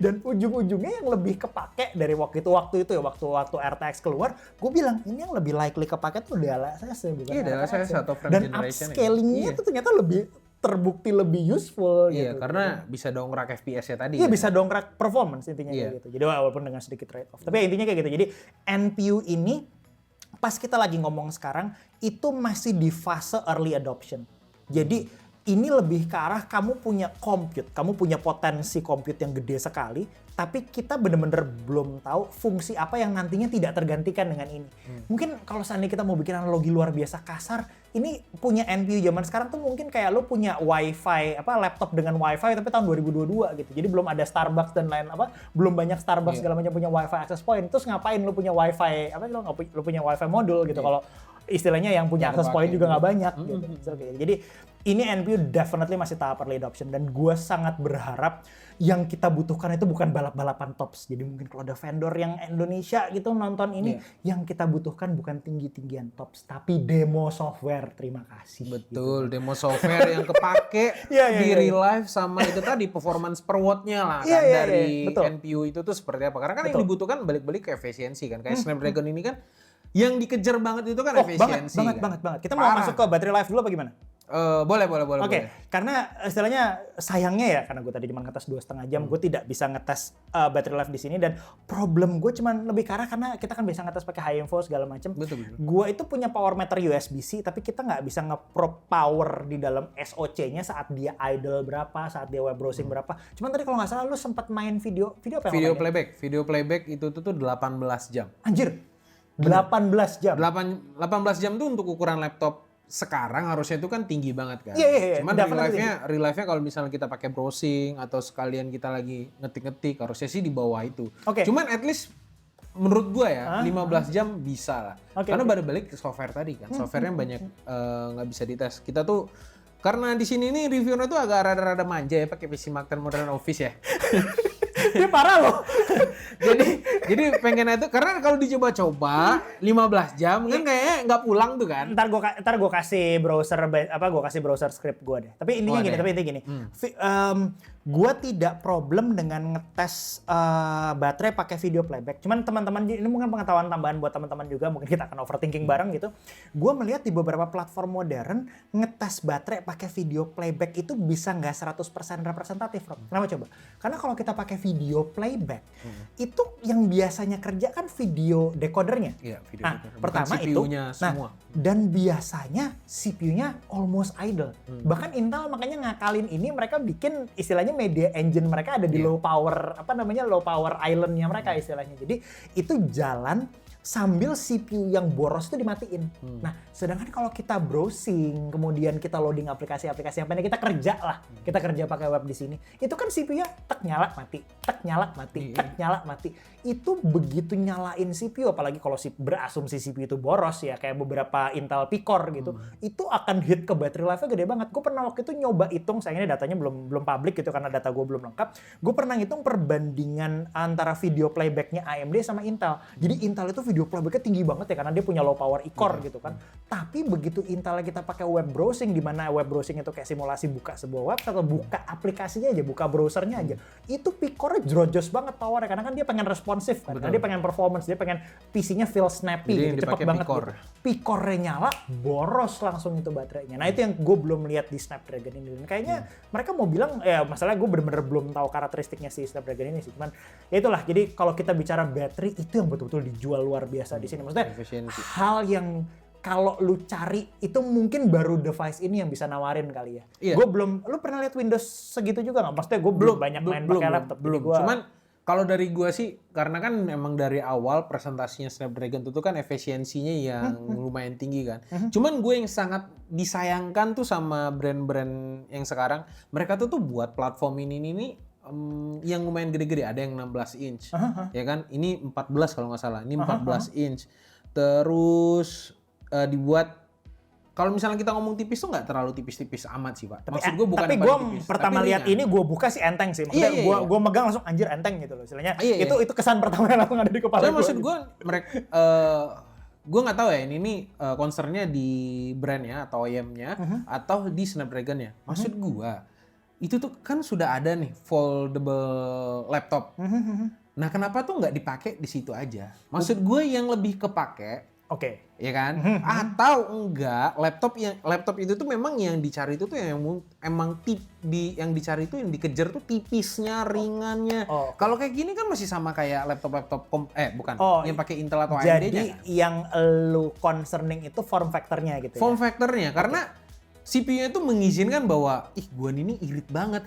Dan ujung-ujungnya yang lebih kepake dari waktu itu ya waktu RTX keluar, gue bilang ini yang lebih likely kepake tuh DLSS bukan DLSS atau frame dan generation. Dan upscaling-nya tuh ternyata lebih terbukti lebih useful gitu. Karena bisa dongkrak FPS-nya tadi. Iya, bisa dongkrak performance intinya kayak gitu. Jadi walaupun dengan sedikit trade off. Tapi intinya kayak gitu. Jadi NPU ini pas kita lagi ngomong sekarang itu masih di fase early adoption. Jadi ini lebih ke arah kamu punya compute, kamu punya potensi compute yang gede sekali, tapi kita bener-bener belum tahu fungsi apa yang nantinya tidak tergantikan dengan ini. Mungkin kalau seandainya kita mau bikin analogi luar biasa kasar, ini punya NPU zaman sekarang tuh mungkin kayak lo punya wifi, laptop dengan wifi tapi tahun 2022 gitu. Jadi belum ada Starbucks dan lain belum banyak Starbucks segala macam punya wifi access point. Terus ngapain lo punya wifi, lo punya wifi modul gitu kalau istilahnya yang punya access point juga nggak banyak gitu. Jadi ini NPU definitely masih tahap early adoption dan gue sangat berharap yang kita butuhkan itu bukan balap-balapan tops. Jadi mungkin kalau ada vendor yang Indonesia gitu nonton ini, yang kita butuhkan bukan tinggi-tinggian tops, tapi demo software. Terima kasih. Betul, gitu. Demo software yang kepake di real life sama itu tadi performance per watt-nya lah kan dari NPU itu tuh seperti apa. Karena kan yang dibutuhkan balik-balik ke efisiensi kan. Kayak Snapdragon ini kan yang dikejar banget itu kan efisiensi. Banget. Kita mau masuk ke battery life dulu apa gimana? Boleh. Oke, karena istilahnya sayangnya ya, karena gue tadi cuma ngetes 2,5 jam, gue tidak bisa ngetes battery life di sini dan problem gue cuma lebih karena kita kan bisa ngetes pakai high info segala macam. Betul. Gue itu punya power meter USB-C, tapi kita nggak bisa nge-probe power di dalam SoC-nya saat dia idle berapa, saat dia web browsing berapa. Cuman tadi kalau nggak salah lu sempat main video apa yang Video playback itu tuh 18 jam. Anjir, 18 jam. 18 jam tuh untuk ukuran laptop sekarang harusnya itu kan tinggi banget kan. Iya. Cuman real life-nya kalau misalnya kita pakai browsing atau sekalian kita lagi ngetik-ngetik harusnya sih di bawah itu. Cuman at least menurut gua ya 15 jam bisa lah. Karena balik ke software tadi kan. Softwarenya banyak nggak bisa dites. Kita tuh karena di sini nih reviewnya tuh agak rada-rada manja ya pakai PC Mac dan Modern Office ya. Dia parah loh. jadi pengen itu karena kalau dicoba-coba 15 jam kan kayaknya nggak pulang tuh kan. Ntar gue kasih browser script gue deh. Tapi intinya gini. Gue tidak problem dengan ngetes baterai pakai video playback. Cuman teman-teman ini mungkin pengetahuan tambahan buat teman-teman juga, mungkin kita akan overthinking bareng gitu. Gue melihat di beberapa platform modern ngetes baterai pakai video playback itu bisa nggak 100% representatif, Rob. Kenapa coba? Karena kalau kita pakai video playback itu yang biasanya kerja kan video decodernya. Iya, video decoder. Pertama CPU-nya semua. Dan biasanya CPU-nya almost idle. Bahkan Intel makanya ngakalin ini, mereka bikin istilahnya media engine mereka ada di low power low power island-nya mereka istilahnya. Jadi itu jalan sambil CPU yang boros itu dimatiin. Nah, sedangkan kalau kita browsing, kemudian kita loading aplikasi-aplikasi yang pendek, kita kerja lah. Kita kerja pakai web di sini. Itu kan CPU-nya tek nyala mati, tek nyala mati, tek nyala mati. Itu begitu nyalain CPU, apalagi kalau berasumsi CPU itu boros ya, kayak beberapa Intel P-Core gitu, itu akan hit ke battery life-nya gede banget. Gue pernah waktu itu nyoba hitung, sayangnya datanya belum public gitu karena data gue belum lengkap. Gue pernah ngitung perbandingan antara video playback-nya AMD sama Intel. Jadi Intel itu video playback-nya tinggi banget ya karena dia punya low power e-core gitu kan. Tapi begitu Intel kita pakai web browsing, di mana web browsing itu kayak simulasi buka sebuah website atau buka aplikasinya aja, buka browsernya aja, itu P-core-nya jrojos banget powernya karena kan dia pengen responsif kan, karena dia pengen performance, dia pengen PC-nya feel snappy, gitu, cepet banget. P-core-nya nyala, boros langsung itu baterainya. Nah itu yang gue belum lihat di Snapdragon ini. Dan kayaknya mereka mau bilang, ya masalahnya gue bener-bener belum tahu karakteristiknya si Snapdragon ini sih. Cuman ya itulah, jadi kalau kita bicara baterai itu yang betul-betul dijual luar biasa di sini. Maksudnya hal yang kalau lu cari itu mungkin baru device ini yang bisa nawarin kali ya. Gue belum, lu pernah lihat Windows segitu juga nggak? Maksudnya gue belum banyak main pakai laptop. Belum. Cuman kalau dari gue sih, karena kan memang dari awal presentasinya Snapdragon itu kan efisiensinya yang lumayan tinggi kan. Cuman gue yang sangat disayangkan tuh sama brand-brand yang sekarang, mereka tuh buat platform ini yang lumayan gede-gede. Ada yang 16 inch, ya kan? Ini 14 kalau nggak salah. Ini 14 inch. Terus dibuat, kalau misalnya kita ngomong tipis tuh nggak terlalu tipis-tipis amat sih Pak. Maksud gue bukan tapi gue pertama lihat ini gue buka sih enteng sih. Maksudnya gue megang langsung anjir enteng gitu loh. Istilahnya itu kesan pertama yang langsung ada di kepala gue. Maksud gue mereka gue nggak tahu ya ini concernnya di brandnya atau OEM-nya atau di Snapdragon-nya. Maksud gue itu tuh kan sudah ada nih foldable laptop. Nah kenapa tuh nggak dipakai di situ aja? Maksud gue yang lebih kepake. Ya kan? Atau enggak laptop itu tuh memang yang dicari itu tuh yang emang yang dicari itu yang dikejar tuh tipisnya, ringannya. Kalau kayak gini kan masih sama kayak laptop yang pakai Intel atau AMD-nya. Jadi yang lu concerning itu form factor-nya gitu. Form factor-nya karena CPU-nya itu mengizinkan bahwa gua ini irit banget.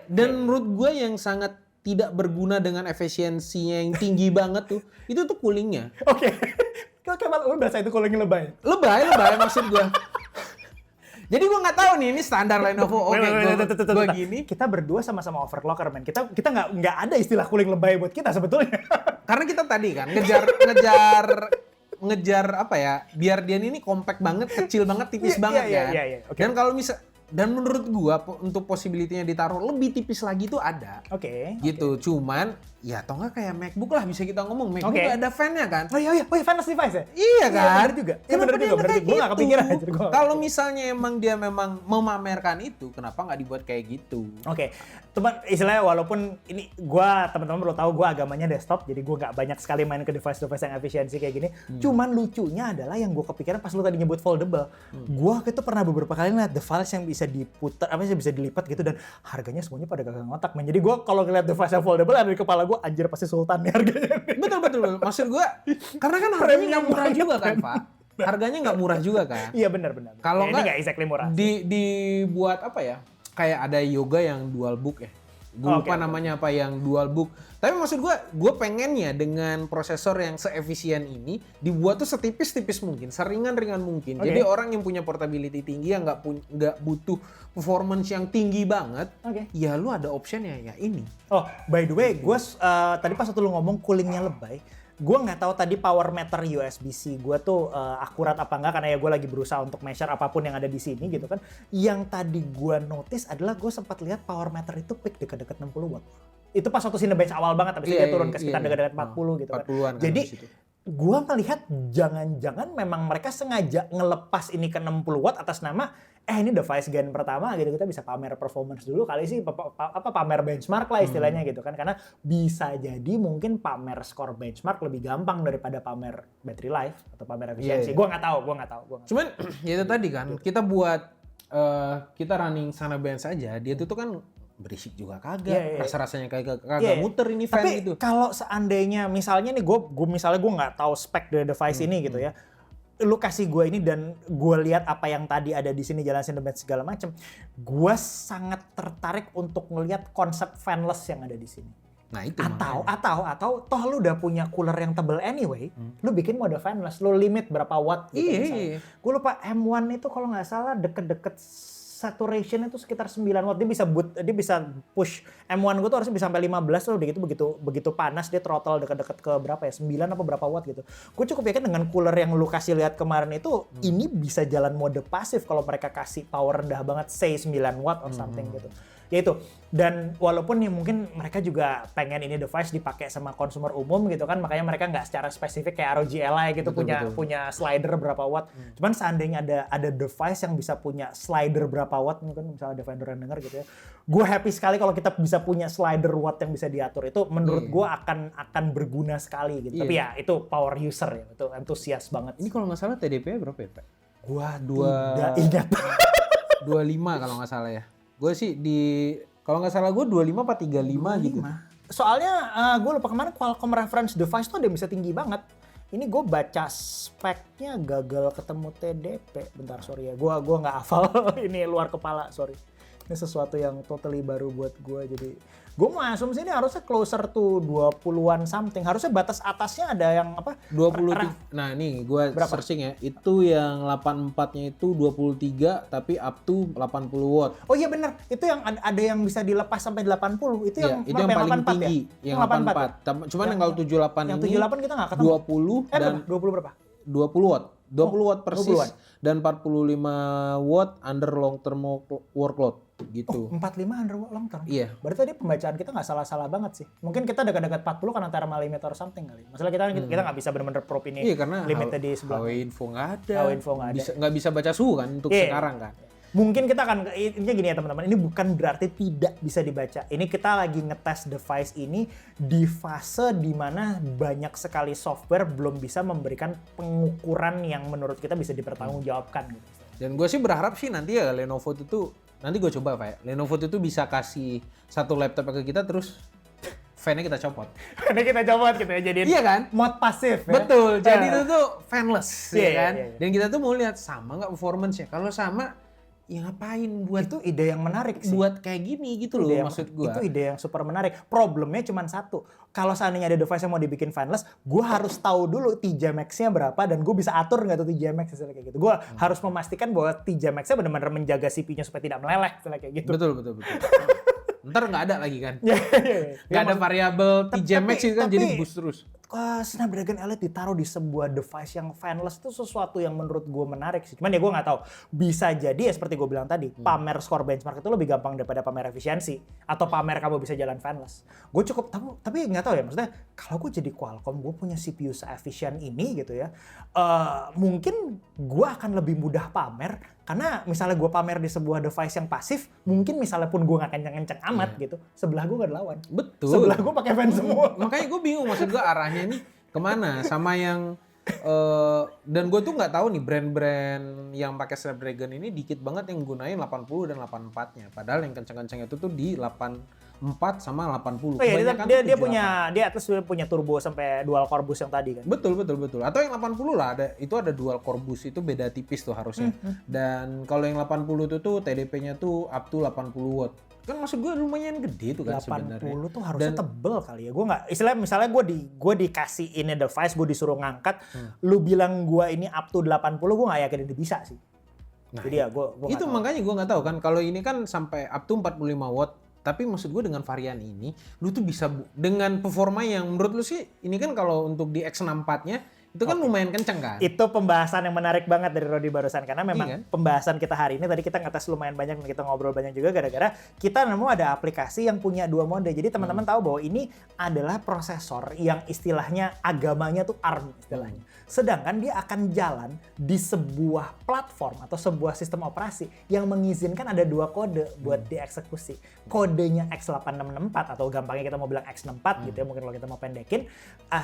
Dan menurut gua yang sangat tidak berguna dengan efisiensinya yang tinggi banget tuh, itu tuh coolingnya. Oke. Oke, lu berasa itu coolingnya lebay? Lebay maksud gua. Jadi gua nggak tahu nih, ini standar Lenovo. Oke, gua gini. Kita berdua sama-sama overclocker, men. Kita nggak ada istilah cooling lebay buat kita sebetulnya. Karena kita tadi kan ngejar apa ya, biar dia ini compact banget, kecil banget, tipis banget kan. Okay. Dan menurut gua untuk possibility-nya ditaruh lebih tipis lagi tuh ada. Oke. Gitu. Cuman ya atau enggak kayak MacBook lah, bisa kita ngomong. MacBook gak ada fan-nya kan? Oh iya, fanless device ya? Iya kan? Benar juga. Benar juga. Gue gak kepikiran aja. Kalau misalnya emang dia memang memamerkan itu, kenapa nggak dibuat kayak gitu? Oke. Teman, istilahnya walaupun ini teman-teman perlu tahu gue agamanya desktop, jadi gue nggak banyak sekali main ke device-device yang efisiensi kayak gini. Cuman lucunya adalah yang gue kepikiran pas lu tadi nyebut foldable. Gue itu pernah beberapa kali ngeliat device yang bisa diputar, bisa dilipat gitu, dan harganya semuanya pada gak ngotak, men. Jadi gue kalau ngeliat device yang foldable ada di kepala gue, anjir pasti sultan nih harganya. Betul. Maksud gue, karena kan harganya nggak murah juga kan, Pak. Harganya nggak murah juga kan. Iya benar. Kalau nggak exactly murah. Dibuat apa ya? Kayak ada yoga yang dual book ya. Gue lupa namanya apa yang dual book. Tapi maksud gue pengennya dengan prosesor yang seefisien ini dibuat tuh setipis-tipis mungkin, seringan-ringan mungkin. Jadi orang yang punya portability tinggi, yang nggak butuh performance yang tinggi banget, ya lu ada optionnya ya ini. Oh, by the way, gue tadi pas waktu lu ngomong coolingnya lebay, gue nggak tahu tadi power meter USB-C gue tuh akurat apa enggak, karena ya gue lagi berusaha untuk measure apapun yang ada di sini gitu kan. Yang tadi gue notice adalah gue sempat lihat power meter itu peak dekat-dekat 60 watt. Itu pas waktu Cinebench awal banget, habis itu dia turun ke sekitar dekat-dekat 40 gitu kan. Jadi gue melihat jangan-jangan memang mereka sengaja ngelepas ini ke 60 watt atas nama ini device gen pertama gitu, kita bisa pamer performance dulu kali sih, pamer benchmark lah istilahnya gitu kan, karena bisa jadi mungkin pamer skor benchmark lebih gampang daripada pamer battery life atau pamer efisiensi. Gue nggak tahu. Cuman ya itu tadi kan kita buat kita running Cinebench aja, dia tuh kan berisik juga kagak, rasa-rasanya kagak muter ini fan gitu. Tapi kalau seandainya misalnya nih gue nggak tahu spek dari device ini gitu ya, lu kasih gue ini dan gue lihat apa yang tadi ada di sini, jalan Cinebench segala macem, gue sangat tertarik untuk ngelihat konsep fanless yang ada di sini. Nah itu atau toh lu udah punya cooler yang tebel anyway, lu bikin mode fanless, lu limit berapa watt gitu misalnya. Gue lupa M1 itu kalau nggak salah deket-deket saturation itu sekitar 9 watt. Dia bisa push M1 gue tuh harusnya bisa sampai 15 loh, begitu panas dia throttle dekat-dekat ke berapa ya, 9 apa berapa watt gitu. Gue cukup yakin dengan cooler yang lu kasih lihat kemarin itu ini bisa jalan mode pasif kalau mereka kasih power rendah banget, say 9 watt or something gitu. Ya itu. Dan walaupun ya mungkin mereka juga pengen ini device dipakai sama konsumer umum gitu kan, makanya mereka nggak secara spesifik kayak ROG Ally gitu punya slider berapa watt. Cuman seandainya ada device yang bisa punya slider berapa watt, mungkin misalnya Defender yang denger gitu ya, gue happy sekali kalau kita bisa punya slider watt yang bisa diatur. Itu menurut gue akan berguna sekali gitu. Tapi ya itu power user ya, itu antusias banget. Ini kalau nggak salah TDP berapa ya, Pak? Gua tidak ingat. 25 kalau nggak salah ya. Gue sih kalau nggak salah gue 25 apa 35 gitu. Soalnya gue lupa kemarin Qualcomm reference device tuh ada yang bisa tinggi banget. Ini gue baca speknya gagal ketemu TDP. Bentar, sorry ya. Gue nggak hafal. Ini luar kepala, sorry. Ini sesuatu yang totally baru buat gue. Jadi gue mau asumsi ini harusnya closer to 20-an something. Harusnya batas atasnya ada yang apa? 20. Nah nih gue searching ya. Itu yang 84-nya itu 23 tapi up to 80 watt. Oh iya benar. Itu yang ada yang bisa dilepas sampai 80. Itu yang itu yang paling 84 tinggi. Ya? Yang 84. Cuman yang kalau 78 yang ini 78 kita nggak ketemu. 20 dan 20 berapa? 20 watt. 20 watt persis dan 45 watt under long term workload gitu. 45 under long term? Iya. Berarti tadi pembacaan kita nggak salah-salah banget sih. Mungkin kita dekat-dekat 40 karena antara limit or something kali. Masalah kita nggak bisa benar-benar prop ini limitnya di sebelah. HW info nggak ada. HW info nggak ada. Nggak bisa baca suhu kan untuk sekarang kan. Mungkin kita akan, intinya gini ya teman-teman, ini bukan berarti tidak bisa dibaca. Ini kita lagi ngetes device ini di fase dimana banyak sekali software belum bisa memberikan pengukuran yang menurut kita bisa dipertanggungjawabkan gitu. Dan gue sih berharap sih nanti ya Lenovo itu, nanti gue coba Pak ya, Lenovo itu bisa kasih satu laptop ke kita terus fan-nya kita copot. Fan-nya kita copot gitu ya, jadi kan? mod pasif ya. Betul, jadi itu tuh fanless ya kan. Dan kita tuh mau lihat sama nggak performance-nya. Kalau sama, ya ngapain buat itu ide yang menarik sih. Buat kayak gini gitu loh maksud gue. Itu ide yang super menarik. Problemnya cuma satu. Kalau seandainya ada device yang mau dibikin fanless, gue harus tahu dulu TJMax-nya berapa dan gue bisa atur nggak tuh TJMax kayak gitu. Gue harus memastikan bahwa TJMax-nya benar-benar menjaga CPU-nya supaya tidak meleleh kayak gitu. Betul. Ntar nggak ada lagi kan? Nggak ada variabel TJMax itu kan jadi boost terus. Snapdragon Elite ditaruh di sebuah device yang fanless itu sesuatu yang menurut gue menarik sih. Cuman ya gue nggak tahu. Bisa jadi ya seperti gue bilang tadi, pamer skor benchmark itu lebih gampang daripada pamer efisiensi atau pamer kamu bisa jalan fanless. Gue cukup tahu, tapi nggak tahu ya. Maksudnya kalau gue jadi Qualcomm, gue punya CPU se-efisien ini gitu ya. Mungkin gue akan lebih mudah pamer. Karena misalnya gue pamer di sebuah device yang pasif, mungkin misalnya pun gue nggak kenceng-kenceng amat gitu, sebelah gue nggak ada lawan. Betul. Sebelah gue pakai fan semua. Makanya gue bingung maksud gue arahnya ini kemana sama yang dan gue tuh nggak tahu nih brand-brand yang pakai Snapdragon ini dikit banget yang gunain 80 dan 84-nya. Padahal yang kenceng-kenceng itu tuh di 84 sama 80. Oh iya, dia punya turbo sampai dual core boost yang tadi kan. Betul. Atau yang 80 lah ada dual core boost itu beda tipis tuh harusnya. Dan kalau yang 80 itu tuh TDP-nya tuh up to 80 watt. Kan maksud gue lumayan gede tuh kan sebenarnya. 80 tuh harusnya tebel kali ya. Gue nggak, misalnya gue dikasih ini device, gue disuruh ngangkat, lu bilang gue ini up to 80, gue nggak yakin ini bisa sih. Nah, jadi ya gue itu makanya gue nggak tahu kan. Kalau ini kan sampai up to 45 watt. Tapi maksud gue dengan varian ini, lu tuh bisa dengan performa yang menurut lu sih, ini kan kalau untuk di X64-nya, itu kan lumayan kenceng kan? Itu pembahasan yang menarik banget dari Rodi barusan. Karena memang pembahasan kita hari ini, tadi kita ngetes lumayan banyak, dan kita ngobrol banyak juga gara-gara kita nemu ada aplikasi yang punya dua mode. Jadi teman-teman tahu bahwa ini adalah prosesor yang istilahnya agamanya tuh ARM istilahnya. Sedangkan dia akan jalan di sebuah platform atau sebuah sistem operasi yang mengizinkan ada dua kode buat dieksekusi. Kodenya X8664 atau gampangnya kita mau bilang X64 gitu ya, mungkin kalau kita mau pendekin,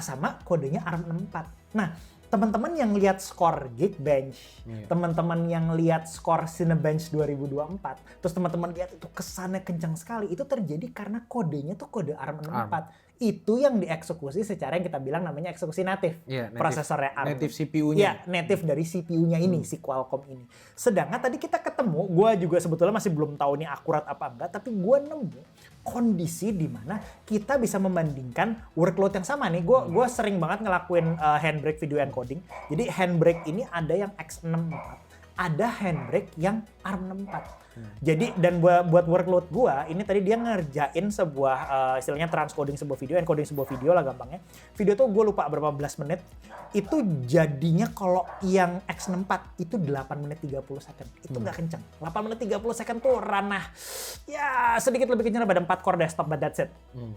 sama kodenya ARM64. Nah, teman-teman yang lihat skor Geekbench, teman-teman yang lihat skor Cinebench 2024, terus teman-teman lihat itu kesannya kencang sekali, itu terjadi karena kodenya tuh kode ARM64. Itu yang dieksekusi secara yang kita bilang namanya eksekusi native. Prosesornya ARM. Native CPU-nya. Iya, native dari CPU-nya ini, si Qualcomm ini. Sedangkan tadi kita ketemu, gue juga sebetulnya masih belum tahu nih akurat apa enggak, tapi gue nemu kondisi di mana kita bisa membandingkan workload yang sama nih. Gue sering banget ngelakuin handbrake video encoding. Jadi handbrake ini ada yang X64, ada handbrake yang ARM64. Jadi dan buat workload gua ini tadi dia ngerjain sebuah istilahnya transcoding sebuah video, encoding sebuah video lah gampangnya. Video tuh gue lupa berapa belas menit. Itu jadinya kalau yang X64 itu 8 menit 30 second. Itu nggak kenceng. 8 menit 30 second tuh ranah ya sedikit lebih kenceng daripada 4 core desktop, but that's it.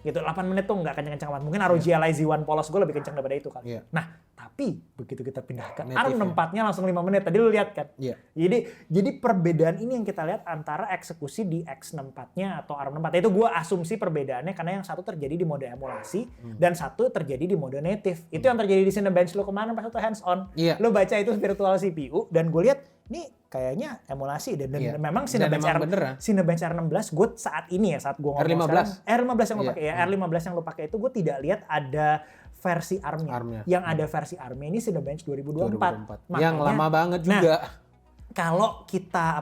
Gitu. 8 menit tuh nggak kenceng-kenceng banget. Mungkin ROG Ally Z1 polos gue lebih kenceng daripada itu kali. Nah, tapi begitu kita pindah ke ARM64-nya langsung 5 menit. Tadi lu lihat kan? Jadi perbedaan ini yang kita lihat antara eksekusi di X64-nya atau ARM64. Itu gue asumsi perbedaannya karena yang satu terjadi di mode emulasi dan satu terjadi di mode native. Itu yang terjadi di Cinebench lo kemarin pas itu hands on. Lo baca itu virtual CPU dan gue lihat ini kayaknya emulasi dan memang Cinebench R16 gue saat ini ya saat gue ngomong R15 yang lo pakai ya R15 yang lo pakai itu gue tidak lihat ada versi ARM-nya. Yang ada versi ARM-nya ini Cinebench 2024. Makanya, yang lama banget juga. Kalau kita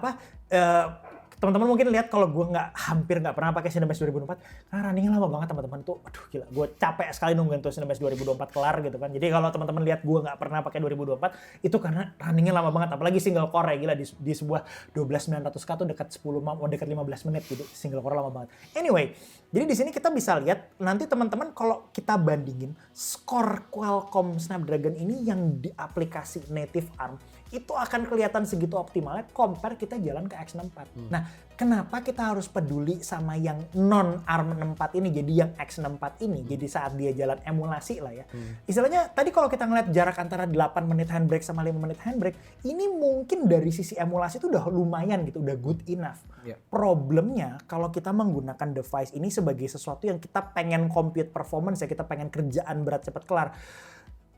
teman-teman mungkin lihat kalau gue hampir nggak pernah pakai Cinebench 2024 karena runningnya lama banget teman-teman tuh, aduh gila, gue capek sekali nungguin tuh Cinebench 2024 kelar gitu kan. Jadi kalau teman-teman lihat gue nggak pernah pakai 2024 itu karena runningnya lama banget, apalagi single core ya gila di sebuah 12900K tuh dekat 15 menit gitu, single core lama banget. Anyway, jadi di sini kita bisa lihat nanti teman-teman kalau kita bandingin skor Qualcomm Snapdragon ini yang di aplikasi native ARM itu akan kelihatan segitu optimalnya compare kita jalan ke X64. Nah, kenapa kita harus peduli sama yang non ARM64 ini, jadi yang X64 ini, jadi saat dia jalan emulasi lah ya. Istilahnya tadi kalau kita ngeliat jarak antara 8 menit handbrake sama 5 menit handbrake, ini mungkin dari sisi emulasi itu udah lumayan gitu, udah good enough. Problemnya kalau kita menggunakan device ini sebagai sesuatu yang kita pengen compute performance ya, kita pengen kerjaan berat cepat kelar.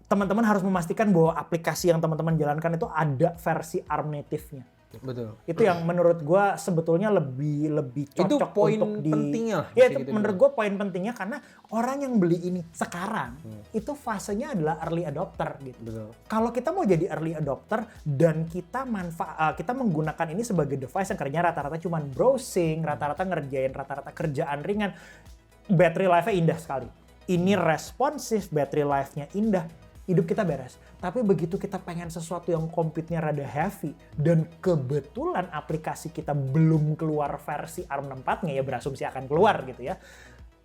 Teman-teman harus memastikan bahwa aplikasi yang teman-teman jalankan itu ada versi ARM native-nya. Gitu. Betul. Itu yang menurut gue sebetulnya lebih cocok itu poin untuk pentingnya lah. Ya itu menurut gue poin pentingnya karena orang yang beli ini sekarang itu fasenya adalah early adopter gitu. Betul. Kalau kita mau jadi early adopter dan kita kita menggunakan ini sebagai device yang kerjanya rata-rata cuma browsing, rata-rata ngerjain rata-rata kerjaan ringan, battery life-nya indah sekali. Ini responsif, battery life-nya indah, hidup kita beres. Tapi begitu kita pengen sesuatu yang compute-nya rada heavy dan kebetulan aplikasi kita belum keluar versi ARM 64-nya ya berasumsi akan keluar gitu ya.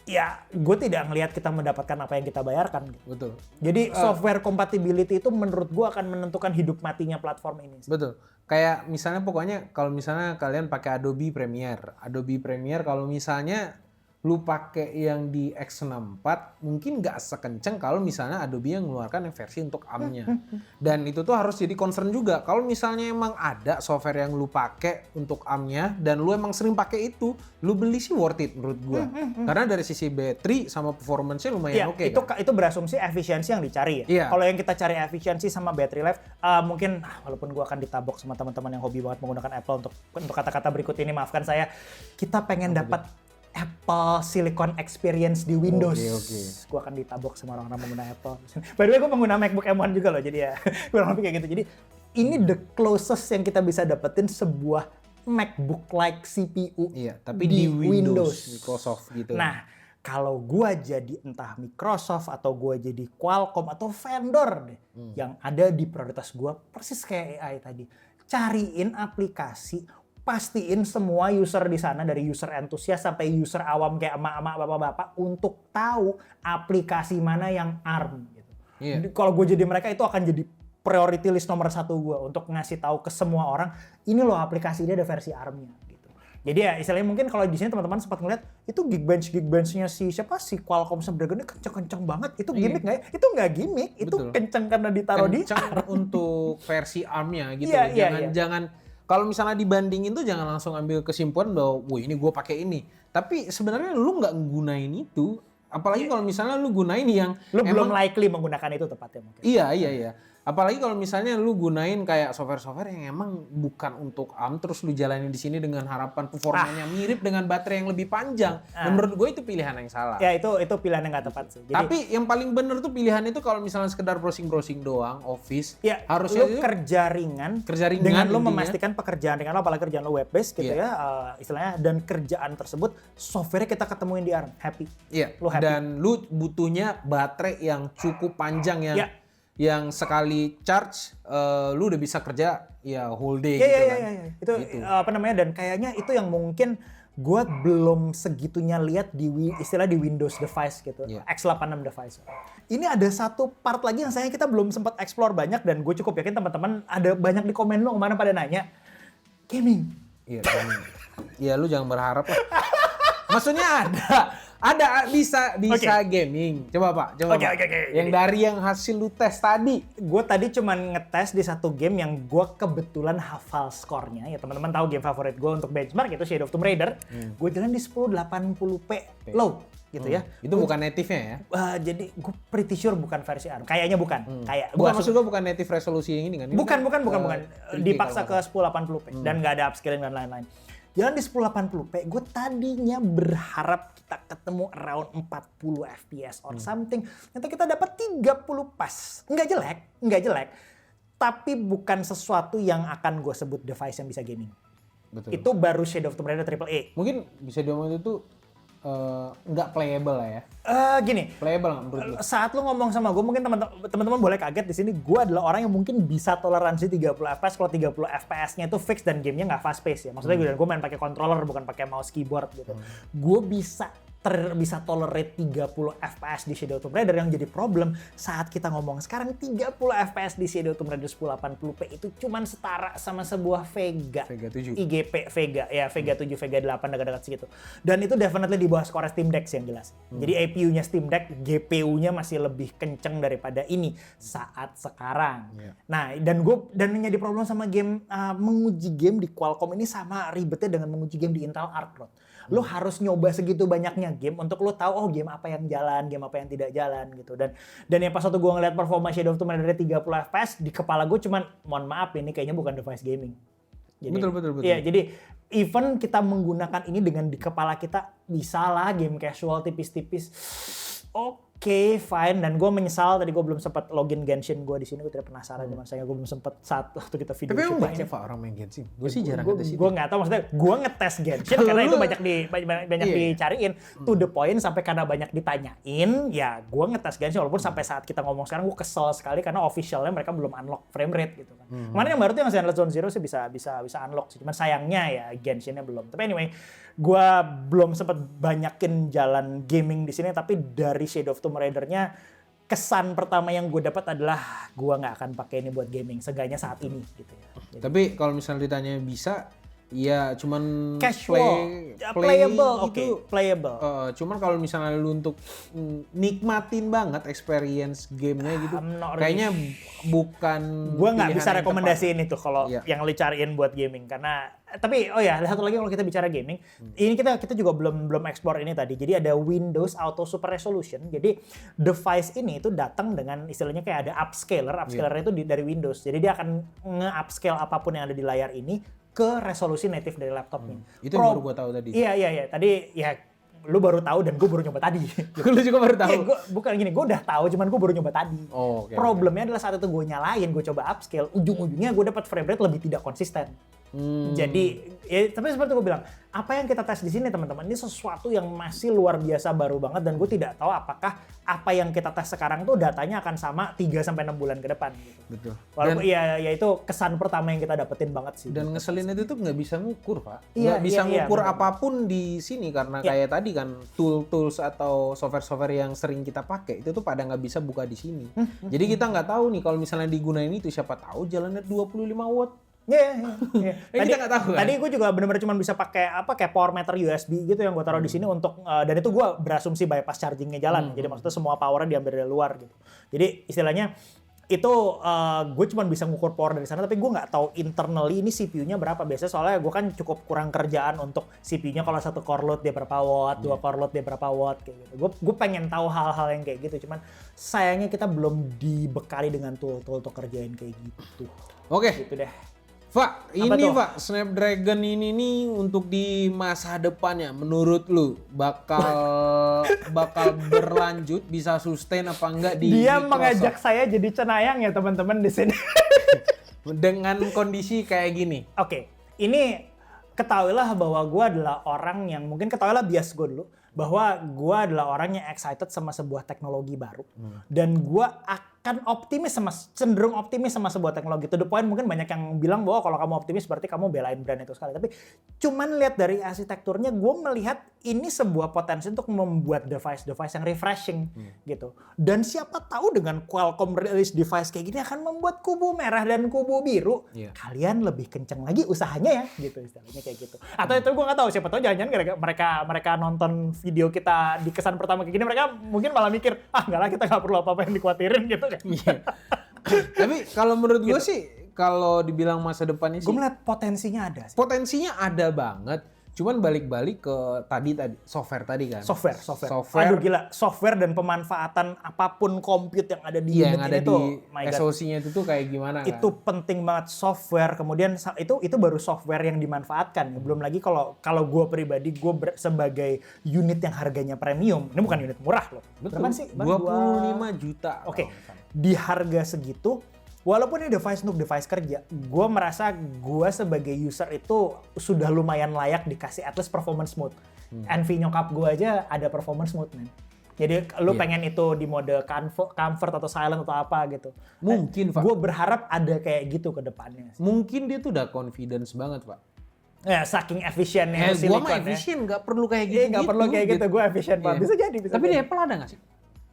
Ya, gue tidak ngelihat kita mendapatkan apa yang kita bayarkan. Gitu. Betul. Jadi software compatibility itu menurut gue akan menentukan hidup matinya platform ini. Betul. Kayak misalnya pokoknya kalau misalnya kalian pakai Adobe Premiere kalau misalnya lu pakai yang di X64 mungkin nggak sekenceng kalau misalnya Adobe yang mengeluarkan versi untuk ARM-nya. Dan itu tuh harus jadi concern juga. Kalau misalnya emang ada software yang lu pakai untuk ARM-nya dan lu emang sering pakai itu, lu beli sih worth it menurut gua. Karena dari sisi battery sama performance-nya lumayan oke. Itu berasumsi efisiensi yang dicari ya. Iya. Kalau yang kita cari efisiensi sama battery life, mungkin walaupun gua akan ditabok sama teman-teman yang hobi banget menggunakan Apple untuk kata-kata berikut ini, maafkan saya, kita pengen dapat Apple Silicon Experience di Windows. Oke. Gue akan ditabok sama orang-orang pengguna Apple. By the way, gue pengguna MacBook M1 juga loh, jadi ya kurang lebih kayak gitu. Jadi ini the closest yang kita bisa dapetin sebuah MacBook-like CPU. Iya, tapi di Windows, Microsoft gitu. Nah, kalau gue jadi entah Microsoft atau gue jadi Qualcomm atau vendor deh, yang ada di prioritas gue persis kayak AI tadi, cariin aplikasi. Pastiin semua user di sana dari user entusias sampai user awam kayak emak-emak, bapak-bapak untuk tahu aplikasi mana yang ARM gitu. Yeah. Kalau gue jadi mereka itu akan jadi priority list nomor 1 gue untuk ngasih tahu ke semua orang ini loh aplikasi dia ada versi ARM-nya gitu. Jadi ya istilahnya mungkin kalau di sini teman-teman sempat ngeliat itu Geekbench-nya si Qualcomm Snapdragon ini kenceng-kenceng banget. Itu gimmick nggak ya? Itu nggak gimmick, itu kenceng karena ditaruh di ARM. Untuk versi ARM-nya gitu. Jangan kalau misalnya dibandingin tuh jangan langsung ambil kesimpulan bahwa, wah ini gue pakai ini. Tapi sebenarnya lu nggak gunain itu, apalagi kalau misalnya lu gunain yang lu belum likely menggunakan itu tepatnya mungkin. Iya. Apalagi kalau misalnya lu gunain kayak software-software yang emang bukan untuk ARM terus lu jalanin di sini dengan harapan performanya mirip dengan baterai yang lebih panjang. Dan menurut gue itu pilihan yang salah. Ya itu pilihan yang nggak tepat sih. Jadi, tapi yang paling bener tuh pilihan itu kalau misalnya sekedar browsing doang, office. Ya, harusnya lu kerja ringan dengan lu memastikan pekerjaan ringan lo, apalagi kerjaan lo web based gitu ya, istilahnya, dan kerjaan tersebut software kita ketemuin di ARM, happy. Iya. Lu happy. Dan lu butuhnya baterai yang cukup panjang yang sekali charge lu udah bisa kerja ya whole day gitu kan. Itu gitu. Dan kayaknya itu yang mungkin gue belum segitunya lihat di istilah di Windows device gitu, X86 device. Ini ada satu part lagi yang sayangnya kita belum sempat explore banyak dan gue cukup yakin teman-teman ada banyak di komen lo kemana pada nanya gaming. Iya gaming. Iya lu jangan berharap lah. Maksudnya bisa gaming. Coba Pak. Yang dari yang hasil lu tes tadi. Gue tadi cuman ngetes di satu game yang gue kebetulan hafal skornya. Ya teman-teman tahu game favorit gue untuk benchmark itu Shadow of Tomb Raider. Gue jalan di 1080p low gitu ya. Itu bukan native-nya ya? Jadi gue pretty sure bukan versi ARM. Kayaknya bukan. Maksud gue bukan native resolusi yang ini kan? Bukan. Dipaksa ke 1080p dan nggak ada upscaling dan lain-lain. Jalan di 1080p, gue tadinya berharap kita ketemu around 40 fps or something. Nanti kita dapat 30 pas. Nggak jelek. Tapi bukan sesuatu yang akan gue sebut device yang bisa gaming. Betul. Itu baru Shadow of Tomb Raider AAA. Mungkin bisa diomongin itu nggak playable lah ya. Gini. Playable nggak menurut lu? Saat lu ngomong sama gue, mungkin teman-teman boleh kaget di sini. Gue adalah orang yang mungkin bisa toleransi 30 fps kalau 30 fps-nya itu fix dan gamenya nggak fast pace ya. Maksudnya gue main pakai controller bukan pakai mouse keyboard gitu. Gue bisa tolerate 30 fps di Shadow of Tomb Raider. Yang jadi problem saat kita ngomong sekarang 30 fps di Shadow of Tomb Raider 1080p itu cuman setara sama sebuah Vega 7 IGP Vega 7 Vega 8 dekat-dekat segitu. Dan itu definitely di bawah skor Steam Deck sih yang jelas. Jadi APU-nya Steam Deck, GPU-nya masih lebih kenceng daripada ini saat sekarang. Nah, dan yang jadi problem sama game menguji game di Qualcomm ini sama ribetnya dengan menguji game di Intel Arc Road. Lo harus nyoba segitu banyaknya game untuk lo tahu game apa yang jalan, game apa yang tidak jalan gitu. Dan yang pas waktu gue ngeliat performa Shadow of Tomb Raider 30 fps di kepala gue cuman mohon maaf ini kayaknya bukan device gaming. Jadi, betul. Iya, jadi even kita menggunakan ini dengan di kepala kita, bisa lah game casual tipis-tipis. Oke, fine. Dan gue menyesal tadi gue belum sempat login Genshin gue di sini. Gue tidak penasaran cuman saya gue belum sempat saat waktu kita video. Tapi emang shoot banyak Pak orang main Genshin. Gue sih jarang ngetes itu. Gue nggak tahu, maksudnya gue ngetes Genshin karena itu banyak dicariin. To the point sampai karena banyak ditanyain, ya gue ngetes Genshin walaupun sampai saat kita ngomong sekarang gue kesel sekali karena officialnya mereka belum unlock frame rate gitu kan. Kemarin yang baru tuh yang Zenless Zone Zero sih bisa unlock sih. Cuman sayangnya ya Genshinnya belum. Tapi anyway, gue belum sempat banyakin jalan gaming di sini, tapi dari Shadow of Tomb Raider-nya kesan pertama yang gue dapat adalah gue nggak akan pakai ini buat gaming, seenggaknya saat ini gitu ya. Jadi, tapi kalau misalnya ditanya bisa, ya cuman casual, playable, gitu. Oke, playable. Cuman kalau misalnya lu untuk nikmatin banget experience gamenya gitu, kayaknya bukan. Gue nggak bisa rekomendasiin itu kalau yang lu cariin buat gaming karena. Tapi satu lagi kalau kita bicara gaming, ini kita juga belum explore ini tadi. Jadi ada Windows Auto Super Resolution. Jadi device ini itu datang dengan istilahnya kayak ada upscaler itu dari Windows. Jadi dia akan nge-upscale apapun yang ada di layar ini ke resolusi native dari laptopnya. Itu yang baru gue tahu tadi. Iya. Tadi ya lu baru tahu dan gue baru nyoba tadi. Lu juga baru tahu? Bukan gini, gue udah tahu, cuman gue baru nyoba tadi. Problemnya adalah saat itu gue nyalain, gue coba upscale, ujung-ujungnya gue dapat frame rate lebih tidak konsisten. Jadi, ya, tapi seperti gue bilang, apa yang kita tes di sini teman-teman, ini sesuatu yang masih luar biasa baru banget dan gue tidak tahu apakah apa yang kita tes sekarang tuh datanya akan sama 3-6 bulan ke depan. Gitu. Betul. Walaupun ya itu kesan pertama yang kita dapetin banget sih. Dan ngeselin itu tuh nggak bisa ngukur Pak. Nggak bisa ngukur apapun di sini karena kayak tadi kan tools atau software yang sering kita pakai itu tuh pada nggak bisa buka di sini. Jadi kita nggak tahu nih kalau misalnya digunain itu siapa tahu jalannya 25 watt. Iya. Tadi kita nggak tahu kan? Tadi gue juga benar-benar cuma bisa pakai kayak power meter USB gitu yang gue taruh di sini untuk dan itu gue berasumsi bypass chargingnya jalan. Jadi maksudnya semua powernya diambil dari luar gitu. Jadi istilahnya itu gue cuma bisa ngukur power dari sana, tapi gue nggak tahu internally ini CPU-nya berapa. Biasanya soalnya gue kan cukup kurang kerjaan untuk CPU-nya, kalau satu core load dia berapa watt, dua core load dia berapa watt kayak gitu. Gue pengen tahu hal-hal yang kayak gitu, cuman sayangnya kita belum dibekali dengan tool-tool untuk kerjain kayak gitu. Oke. Gitu deh. Pak, ini Pak, Snapdragon ini nih untuk di masa depannya menurut lu bakal berlanjut, bisa sustain apa enggak di Dia Microsoft? mengajak saya jadi cenayang ya teman-teman di sini. Dengan kondisi kayak gini. Oke, ini ketahuilah bahwa gue adalah orang yang mungkin ketahuilah bias gue dulu, bahwa gue adalah orang yang excited sama sebuah teknologi baru dan gue akan cenderung optimis sama sebuah teknologi. To the point mungkin banyak yang bilang bahwa kalau kamu optimis berarti kamu belain brand itu sekali. Tapi cuman lihat dari arsitekturnya, gue melihat ini sebuah potensi untuk membuat device yang refreshing gitu. Dan siapa tahu dengan Qualcomm release device kayak gini akan membuat kubu merah dan kubu biru kalian lebih kenceng lagi usahanya ya gitu, istilahnya kayak gitu. Atau itu gue nggak tahu, siapa tahu jangan-jangan mereka nonton video kita di kesan pertama kayak gini, mereka mungkin malah mikir enggak lah, kita nggak perlu apa-apa yang dikhawatirin gitu kan. Tapi kalau menurut gue sih, kalau dibilang masa depannya sih, gue melihat potensinya ada sih. Potensinya ada banget. Cuman balik-balik ke tadi software tadi kan. Software. Aduh gila, software dan pemanfaatan apapun compute yang ada di yang ada itu, di SoC-nya itu tuh kayak gimana kan? Itu penting banget software. Kemudian itu baru software yang dimanfaatkan. Belum lagi kalau gue pribadi, gue sebagai unit yang harganya premium. Ini bukan unit murah loh. Betul. Berapa sih? 25 juta. Oke. Di harga segitu, walaupun ini device untuk device kerja, gue merasa gue sebagai user itu sudah lumayan layak dikasih at least performance mode. Envy nyokap gue aja ada performance mode, man. Jadi lu pengen itu di mode comfort atau silent atau apa gitu. Mungkin, Pak. Gue berharap ada kayak gitu ke depannya. Mungkin dia tuh udah confidence banget, Pak. Ya, saking efisiennya Gue mah efisien, nggak perlu kayak gitu. Nggak perlu kayak gitu, gue efisien, Pak. Bisa jadi. Tapi di Apple ada nggak sih?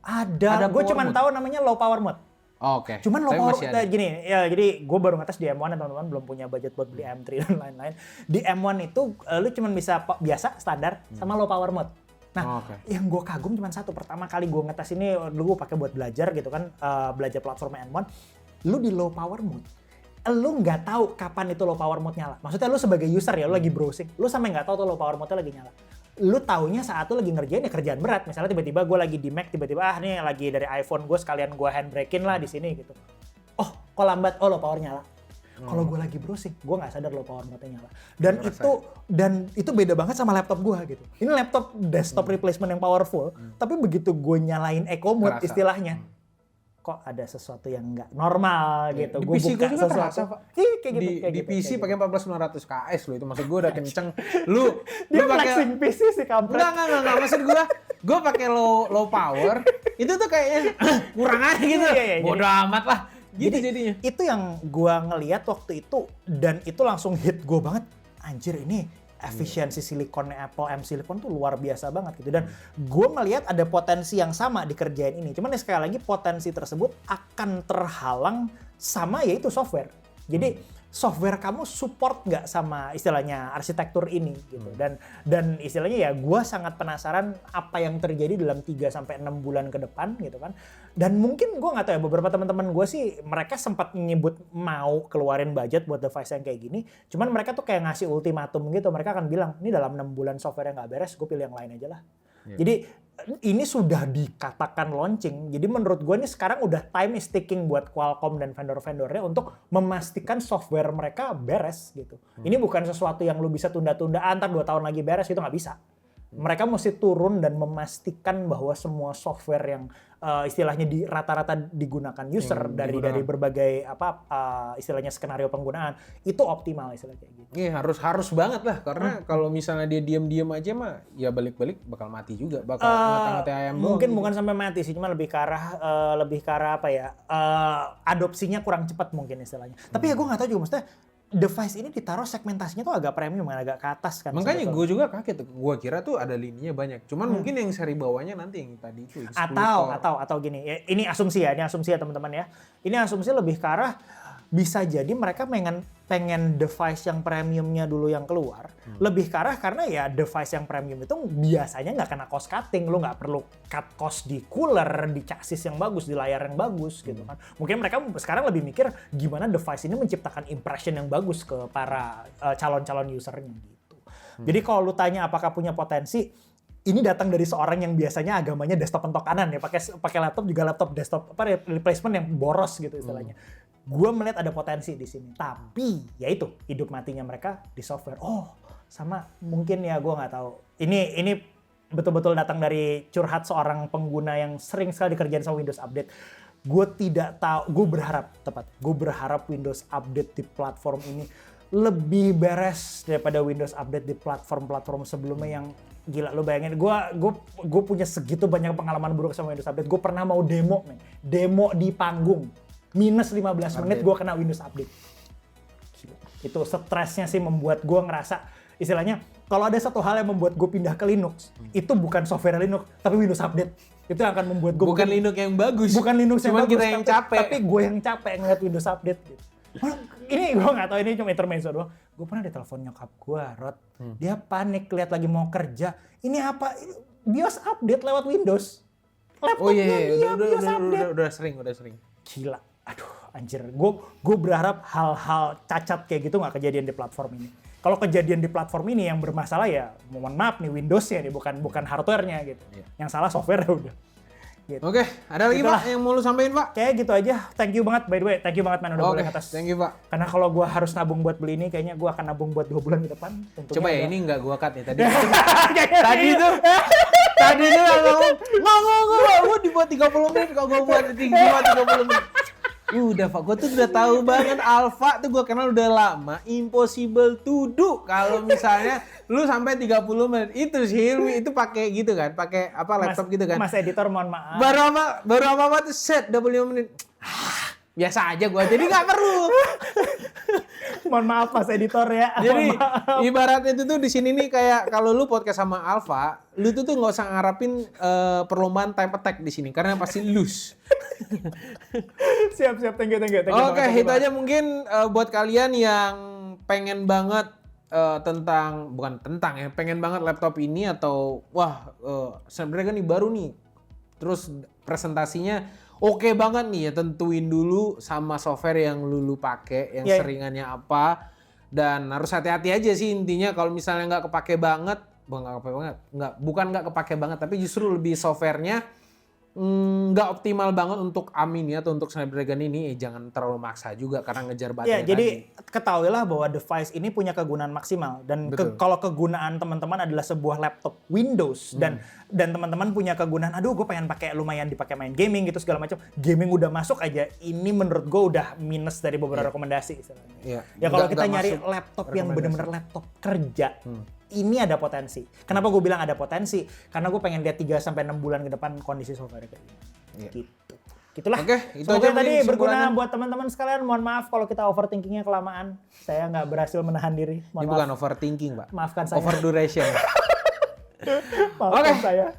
Ada. Gue cuma tahu namanya low power mode. Oke. Cuman low power gini ya, jadi gue baru ngetes di M1 ya teman-teman, belum punya budget buat beli M3 dan lain-lain. Di M1 itu lu cuman bisa biasa standar sama low power mode. Nah, yang gue kagum cuma satu, pertama kali gue ngetes ini dulu gue pakai buat belajar gitu kan, belajar platform M1. Lu di low power mode, lu nggak tahu kapan itu low power mode nyala. Maksudnya lu sebagai user ya, lu lagi browsing, lu sampai nggak tahu tuh low power mode lagi nyala. Lu taunya saat lu lagi ngerjain ya kerjaan berat. Misalnya tiba-tiba gue lagi di Mac, tiba-tiba nih lagi dari iPhone gue sekalian gue handbrakein lah di sini gitu. Oh, kok lambat? Oh, low power nyala. Kalau gue lagi browsing, gue nggak sadar low power mode nyala. Dan itu beda banget sama laptop gue gitu. Ini laptop desktop replacement yang powerful, tapi begitu gue nyalain eco mode istilahnya, kok ada sesuatu yang nggak normal gitu. Di Gue PC buka gue juga sesuatu. terasa, Pak. Kayak gitu, Di PC pakai 14900 KS lo itu, maksud gue udah kenceng. Lu dia pakai flexing PC sih kampret. Enggak, maksud gue pakai low power, itu tuh kayaknya kurang aja gitu. Bodoh amat lah. Gitu jadinya. Itu yang gue ngeliat waktu itu, dan itu langsung hit gue banget. Anjir, ini efisiensi silikonnya Apple M Silicon tuh luar biasa banget gitu. Dan gue melihat ada potensi yang sama di kerjaan ini. Cuman sekali lagi potensi tersebut akan terhalang sama yaitu software. Jadi software kamu support nggak sama istilahnya arsitektur ini gitu. Dan istilahnya ya gue sangat penasaran apa yang terjadi dalam 3-6 bulan ke depan gitu kan. Dan mungkin gue nggak tahu ya, beberapa teman-teman gue sih mereka sempat menyebut mau keluarin budget buat device yang kayak gini. Cuman mereka tuh kayak ngasih ultimatum gitu. Mereka akan bilang, ini dalam 6 bulan software yang nggak beres, gue pilih yang lain aja lah. Jadi ini sudah dikatakan launching. Jadi menurut gue ini sekarang udah time is ticking buat Qualcomm dan vendor-vendornya untuk memastikan software mereka beres gitu. Ini bukan sesuatu yang lu bisa tunda-tunda, antar 2 tahun lagi beres, itu nggak bisa. Mereka mesti turun dan memastikan bahwa semua software yang istilahnya di rata-rata digunakan user dari berbagai istilahnya skenario penggunaan itu optimal istilahnya kayak gitu. Iya, harus banget lah, karena kalau misalnya dia diam-diam aja mah ya balik-balik bakal mati juga, bakal ngata-ngata ayam doang. Mungkin gitu. bukan sampai mati sih, cuma lebih ke arah apa ya? Adopsinya kurang cepat mungkin istilahnya. Tapi ya gue nggak tahu juga, maksudnya device ini ditaruh segmentasinya tuh agak premium, agak ke atas kan. Makanya gue juga kaget, gue kira tuh ada lininya banyak. Cuman mungkin yang seri bawahnya nanti yang tadi itu. Atau gini, ini asumsi ya teman-teman ya. Ini asumsi lebih ke arah bisa jadi mereka pengen device yang premiumnya dulu yang keluar. Lebih ke arah karena ya device yang premium itu biasanya nggak kena cost cutting. Lu nggak perlu cut cost di cooler, di chassis yang bagus, di layar yang bagus gitu kan. Mungkin mereka sekarang lebih mikir gimana device ini menciptakan impression yang bagus ke para calon-calon usernya gitu. Jadi kalau lu tanya apakah punya potensi, ini datang dari seorang yang biasanya agamanya desktop pentok kanan ya, pakai laptop juga laptop desktop replacement yang boros gitu istilahnya. Gue melihat ada potensi di sini, tapi ya itu hidup matinya mereka di software. Sama mungkin ya gue nggak tahu. Ini betul-betul datang dari curhat seorang pengguna yang sering sekali dikerjain sama Windows Update. Gue tidak tahu, gue berharap Windows Update di platform ini lebih beres daripada Windows Update di platform-platform sebelumnya yang gila. Lo bayangin, gue punya segitu banyak pengalaman buruk sama Windows Update. Gue pernah mau demo di panggung. Minus 15 menit gue kena Windows Update. Gila. Itu stresnya sih membuat gue ngerasa, istilahnya kalau ada satu hal yang membuat gue pindah ke Linux, itu bukan software Linux, tapi Windows Update. Itu yang akan membuat gue... Bukan Linux yang bagus. Bukan Linux yang bagus, kita yang capek. Tapi gue yang capek ngeliat Windows Update gitu. Ini gue gak tahu, ini cuma intermezzo doang. Gue pernah ditelepon nyokap gue, Rod. Dia panik, lihat lagi mau kerja. Ini apa? BIOS update lewat Windows. Laptopnya dia BIOS update. Udah sering. Gila. Aduh, anjir. Gue berharap hal-hal cacat kayak gitu gak kejadian di platform ini. Kalau kejadian di platform ini yang bermasalah ya, mohon maaf nih Windows-nya nih, bukan hardware-nya gitu. Yang salah software udah. Gitu. Oke, ada lagi Pak yang mau lu sampein Pak? Kayak gitu aja. Thank you banget by the way. Thank you banget man udah boleh atas. Thank you Pak. Karena kalau gue harus nabung buat beli ini, kayaknya gue akan nabung buat 2 bulan ke depan. Coba ya, ini nggak gue cut nih tadi. Tadi tuh nggak gue dibuat 30 menit, kalau gue buat 30 menit. Udah Pak, gue tuh udah tahu banget Alpha tuh gue kenal udah lama, impossible to do. Kalau misalnya lu sampai 30 menit itu sih itu pakai gitu kan, pakai apa laptop gitu kan. Mas editor mohon maaf. Baru apa tuh set 25 menit. Biasa aja gue, jadi nggak perlu. Mohon maaf Mas editor ya. Jadi ibaratnya itu tuh di sini nih kayak kalau lu podcast sama Alpha, lu tuh nggak usah ngarapin perlombaan time attack di sini karena pasti lose. Siap, thank you. Oke, itu aja mungkin buat kalian yang pengen banget pengen banget laptop ini atau sebenarnya kan ini baru nih. Terus presentasinya oke banget nih ya, tentuin dulu sama software yang lu pakai, yang seringannya apa, dan harus hati-hati aja sih intinya kalau misalnya nggak kepake banget, bukan nggak kepake banget, tapi justru lebih softwarenya nggak optimal banget untuk AM ini atau untuk Snapdragon ini, jangan terlalu maksa juga karena ngejar baterai. Ya, jadi ketahuilah bahwa device ini punya kegunaan maksimal dan kalau kegunaan teman-teman adalah sebuah laptop Windows dan teman-teman punya kegunaan, aduh gue pengen pakai lumayan dipakai main gaming gitu segala macam, gaming udah masuk aja, ini menurut gue udah minus dari beberapa rekomendasi. Ya kalau kita nyari laptop yang benar-benar laptop kerja. Ini ada potensi. Kenapa gue bilang ada potensi? Karena gue pengen lihat 3-6 bulan ke depan kondisi software kayak gini. Gitu. Gitulah. Oke, itu semoga aja tadi berguna buat teman-teman sekalian. Mohon maaf kalau kita overthinkingnya kelamaan. Saya nggak berhasil menahan diri. Ini bukan overthinking, Pak. Maafkan saya. Over duration. Oke,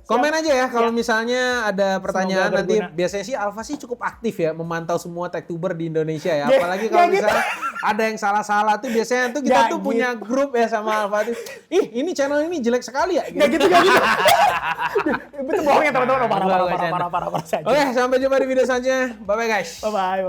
komen aja ya kalau misalnya ada pertanyaan nanti. Biasanya sih Alfa sih cukup aktif ya memantau semua techtuber di Indonesia ya. Apalagi kalau misalnya ada yang salah-salah tuh biasanya tuh kita tuh punya grup ya sama Alfa tuh. Ih, ini channel ini jelek sekali ya. Gak gitu. Itu bohong ya teman-teman. Parah. Oke, sampai jumpa di video selanjutnya. Bye-bye guys. Bye-bye.